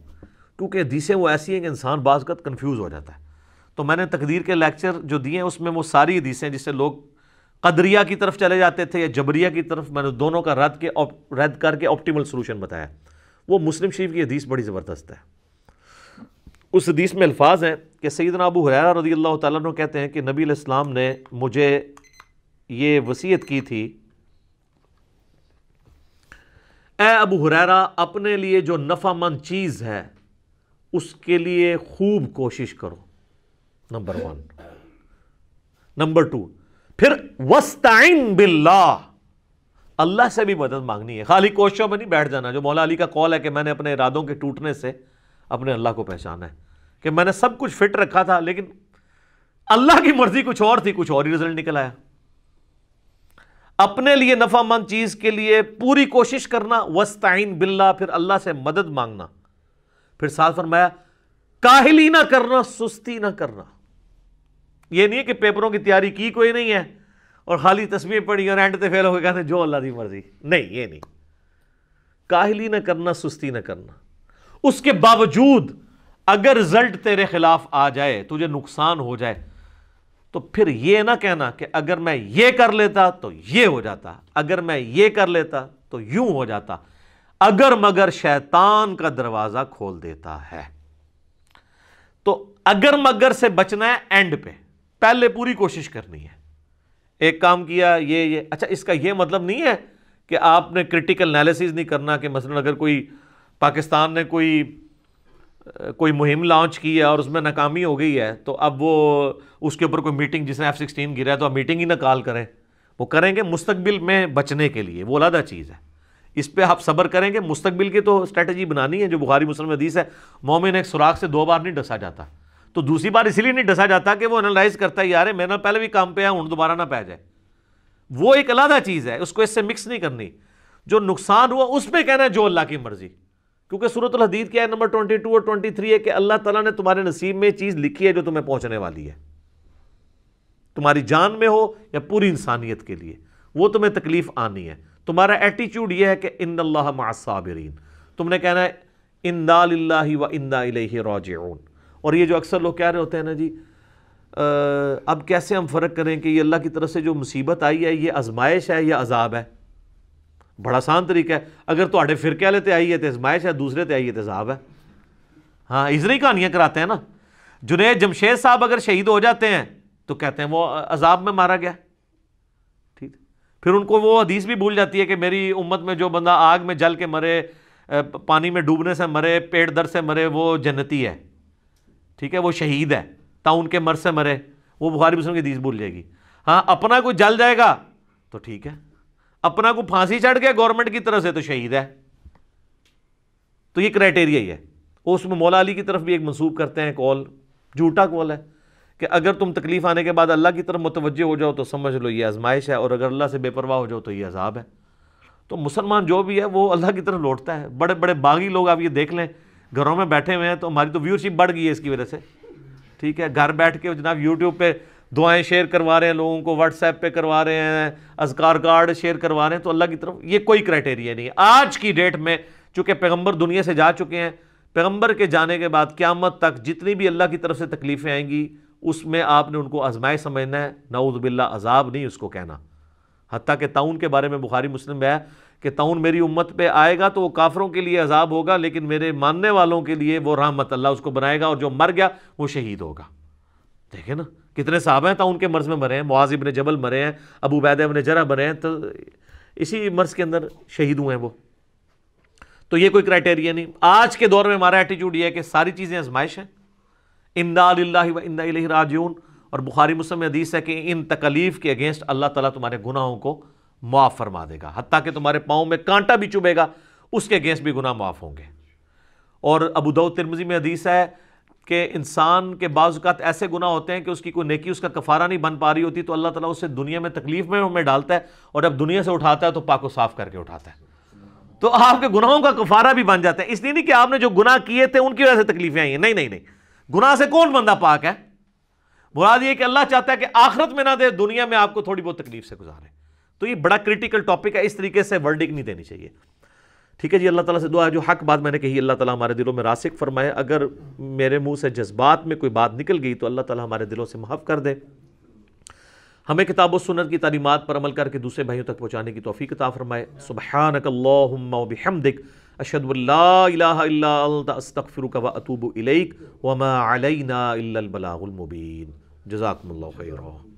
Speaker 1: کیونکہ حدیثیں وہ ایسی ہیں کہ انسان بعض وقت کنفیوز ہو جاتا ہے. تو میں نے تقدیر کے لیکچر جو دیے ہیں اس میں وہ ساری حدیثیں جس سے لوگ قدریہ کی طرف چلے جاتے تھے یا جبریہ کی طرف، میں نے دونوں کا رد کر کے آپٹیمل سولوشن بتایا. وہ مسلم شریف کی حدیث بڑی زبردست ہے. اس حدیث میں الفاظ ہیں کہ سیدنا ابو ہریرہ رضی اللہ تعالیٰ عنہ کہتے ہیں کہ نبی علیہ السلام نے مجھے یہ وصیت کی تھی، اے ابو ہریرہ اپنے لیے جو نفع مند چیز ہے اس کے لیے خوب کوشش کرو، نمبر 1۔ نمبر 2، پھر وَاسْتَعِن بِاللَّہ، اللہ سے بھی مدد مانگنی ہے، خالی کوششوں میں نہیں بیٹھ جانا، جو مولا علی کا قول ہے کہ میں نے اپنے ارادوں کے ٹوٹنے سے اپنے اللہ کو پہچانا ہے، کہ میں نے سب کچھ فٹ رکھا تھا لیکن اللہ کی مرضی کچھ اور تھی، کچھ اور ہی رزلٹ نکل آیا۔ اپنے لیے نفع مند چیز کے لیے پوری کوشش کرنا، وَاسْتَعِن بِاللَّہ، پھر اللہ سے مدد مانگنا، پھر ساتھ فرمایا کاہلی نہ کرنا، سستی نہ کرنا۔ یہ نہیں ہے کہ پیپروں کی تیاری کی کوئی نہیں ہے اور خالی تسبیح پڑھی اور اینڈ تے فیل ہو کے کہتے ہیں جو اللہ دی مرضی، نہیں، یہ نہیں، کاہلی نہ کرنا، سستی نہ کرنا۔ اس کے باوجود اگر رزلٹ تیرے خلاف آ جائے، تجھے نقصان ہو جائے، تو پھر یہ نہ کہنا کہ اگر میں یہ کر لیتا تو یہ ہو جاتا، اگر میں یہ کر لیتا تو یوں ہو جاتا، اگر مگر شیطان کا دروازہ کھول دیتا ہے۔ تو اگر مگر سے بچنا ہے اینڈ پہ، پہلے پوری کوشش کرنی ہے۔ ایک کام کیا یہ اچھا، اس کا یہ مطلب نہیں ہے کہ آپ نے کرٹیکل انالیسز نہیں کرنا، کہ مثلا اگر کوئی پاکستان نے کوئی مہم لانچ کی ہے اور اس میں ناکامی ہو گئی ہے تو اب وہ اس کے اوپر کوئی میٹنگ، جس نے F-16 گرا ہے تو اب میٹنگ ہی نہ کال کریں، وہ کریں گے مستقبل میں بچنے کے لیے، وہ علیحدہ چیز ہے، اس پہ آپ صبر کریں گے۔ مستقبل کی تو اسٹریٹجی بنانی ہے، جو بخاری مسلم حدیث ہے، مومن ایک سوراخ سے 2 بار نہیں ڈسا جاتا، تو دوسری بار اسی لیے نہیں ڈسا جاتا کہ وہ انالائز کرتا ہے یار میرے نال پہلے بھی کام پہ ہے، ہوں دوبارہ نہ پہ جائے، وہ ایک علیحدہ چیز ہے، اس کو اس سے مکس نہیں کرنی۔ جو نقصان ہوا اس پہ کہنا ہے جو اللہ کی مرضی، کیونکہ سورۃ الحدید کیا ہے نمبر 22 اور 23 ہے کہ اللہ تعالیٰ نے تمہارے نصیب میں چیز لکھی ہے جو تمہیں پہنچنے والی ہے، تمہاری جان میں ہو یا پوری انسانیت کے لیے، وہ تمہیں تکلیف آنی ہے۔ تمہارا ایٹیچیوڈ یہ ہے کہ ان اللہ مع الصابرین، تم نے کہنا ہے انا للہ و انا الیہ راجعون۔ اور یہ جو اکثر لوگ کہہ رہے ہوتے ہیں نا جی اب کیسے ہم فرق کریں کہ یہ اللہ کی طرف سے جو مصیبت آئی ہے یہ آزمائش ہے یا عذاب ہے؟ بڑا آسان طریقہ ہے، اگر تواڈے فرقے والے تے آئی ہے تے آزمائش ہے، دوسرے تے آئی ہے تے عذاب ہے۔ ہاں اس طرح کہانیاں کراتے ہیں نا۔ جنید جمشید صاحب اگر شہید ہو جاتے ہیں تو کہتے ہیں وہ عذاب میں مارا گیا، ٹھیک، پھر ان کو وہ حدیث بھی بھول جاتی ہے کہ میری امت میں جو بندہ آگ میں جل کے مرے، پانی میں ڈوبنے سے مرے، پیٹ درد سے مرے، وہ جنتی ہے، ٹھیک ہے، وہ شہید ہے، تعاون کے مرض سے مرے، وہ بخاری مسلم کی حدیث بھول جائے گی۔ ہاں اپنا کوئی جل جائے گا تو ٹھیک ہے، اپنا کو پھانسی چڑھ گیا گورنمنٹ کی طرف سے تو شہید ہے۔ تو یہ کرائٹیریا ہی ہے۔ اس میں مولا علی کی طرف بھی ایک منسوب کرتے ہیں کول، جھوٹا کول ہے، کہ اگر تم تکلیف آنے کے بعد اللہ کی طرف متوجہ ہو جاؤ تو سمجھ لو یہ آزمائش ہے، اور اگر اللہ سے بے پرواہ ہو جاؤ تو یہ عذاب ہے۔ تو مسلمان جو بھی ہے وہ اللہ کی طرف لوٹتا ہے۔ بڑے بڑے باغی لوگ آپ یہ دیکھ لیں، گھروں میں بیٹھے ہوئے ہیں، تو ہماری تو ویورشپ بڑھ گئی ہے اس کی وجہ سے، ٹھیک ہے، گھر بیٹھ کے جناب یوٹیوب پہ دعائیں شیئر کروا رہے ہیں لوگوں کو، واٹس ایپ پہ کروا رہے ہیں، اذکار کارڈ شیئر کروا رہے ہیں، تو اللہ کی طرف یہ کوئی کرائٹیریا نہیں ہے۔ آج کی ڈیٹ میں چونکہ پیغمبر دنیا سے جا چکے ہیں، پیغمبر کے جانے کے بعد قیامت تک جتنی بھی اللہ کی طرف سے تکلیفیں آئیں گی اس میں آپ نے ان کو آزمائش سمجھنا ہے، نعوذ باللہ عذاب نہیں اس کو کہنا۔ حتیٰ کہ تعاون کے بارے میں بخاری مسلم میں ہے کہ تعاون میری امت پہ آئے گا تو وہ کافروں کے لیے عذاب ہوگا، لیکن میرے ماننے والوں کے لیے وہ رحمت، اللہ اس کو بنائے گا، اور جو مر گیا وہ شہید ہوگا۔ دیکھیں نا کتنے صحابہ ہیں تعاون کے مرض میں مرے ہیں، معاذ ابن جبل مرے ہیں، ابو عبیدہ ابن جرح مرے ہیں، تو اسی مرض کے اندر شہید ہوئے ہیں وہ۔ تو یہ کوئی کرائٹیریا نہیں۔ آج کے دور میں ہمارا ایٹیچیوڈ یہ ہے کہ ساری چیزیں آزمائش ہیں، انا للہ و انا الیہ راجعون۔ اور بخاری مسلم میں حدیث ہے کہ ان تکالیف کے اگینسٹ اللہ تعالیٰ تمہارے گناہوں کو معاف فرما دے گا، حتیٰ کہ تمہارے پاؤں میں کانٹا بھی چبھے گا اس کے اگینسٹ بھی گناہ معاف ہوں گے۔ اور ابو داؤد ترمذی میں حدیث ہے کہ انسان کے بعض اوقات ایسے گناہ ہوتے ہیں کہ اس کی کوئی نیکی اس کا کفارہ نہیں بن پا رہی ہوتی، تو اللہ تعالیٰ اسے دنیا میں تکلیف میں ڈالتا ہے، اور جب دنیا سے اٹھاتا ہے تو پاک و صاف کر کے اٹھاتا ہے، تو آپ کے گناہوں کا کفارہ بھی بن جاتا ہے۔ اس لیے نہیں کہ آپ نے جو گناہ کیے تھے ان کی وجہ سے تکلیفیں آئی ہیں، نہیں نہیں نہیں، گناہ سے کون بندہ پاک ہے؟ مراد یہ کہ اللہ چاہتا ہے کہ آخرت میں نہ دے، دنیا میں آپ کو تھوڑی بہت تکلیف سے گزارے۔ تو یہ بڑا کرٹیکل ٹاپک ہے، اس طریقے سے ورڈک نہیں دینی چاہیے، ٹھیک ہے جی۔ اللہ تعالیٰ سے دعا ہے جو حق بات میں نے کہی اللہ تعالیٰ ہمارے دلوں میں راسخ فرمائے، اگر میرے منہ سے جذبات میں کوئی بات نکل گئی تو اللہ تعالیٰ ہمارے دلوں سے محو کر دے، ہمیں کتاب و سنت کی تعلیمات پر عمل کر کے دوسرے بھائیوں تک پہنچانے کی توفیق عطا فرمائے۔ سبحانک اللہم و بحمدک، اشہد ان لا الہ الا انت استغفرک واتوب الیک وما علینا الا البلاغ المبین۔ جزاکم اللہ خیرا۔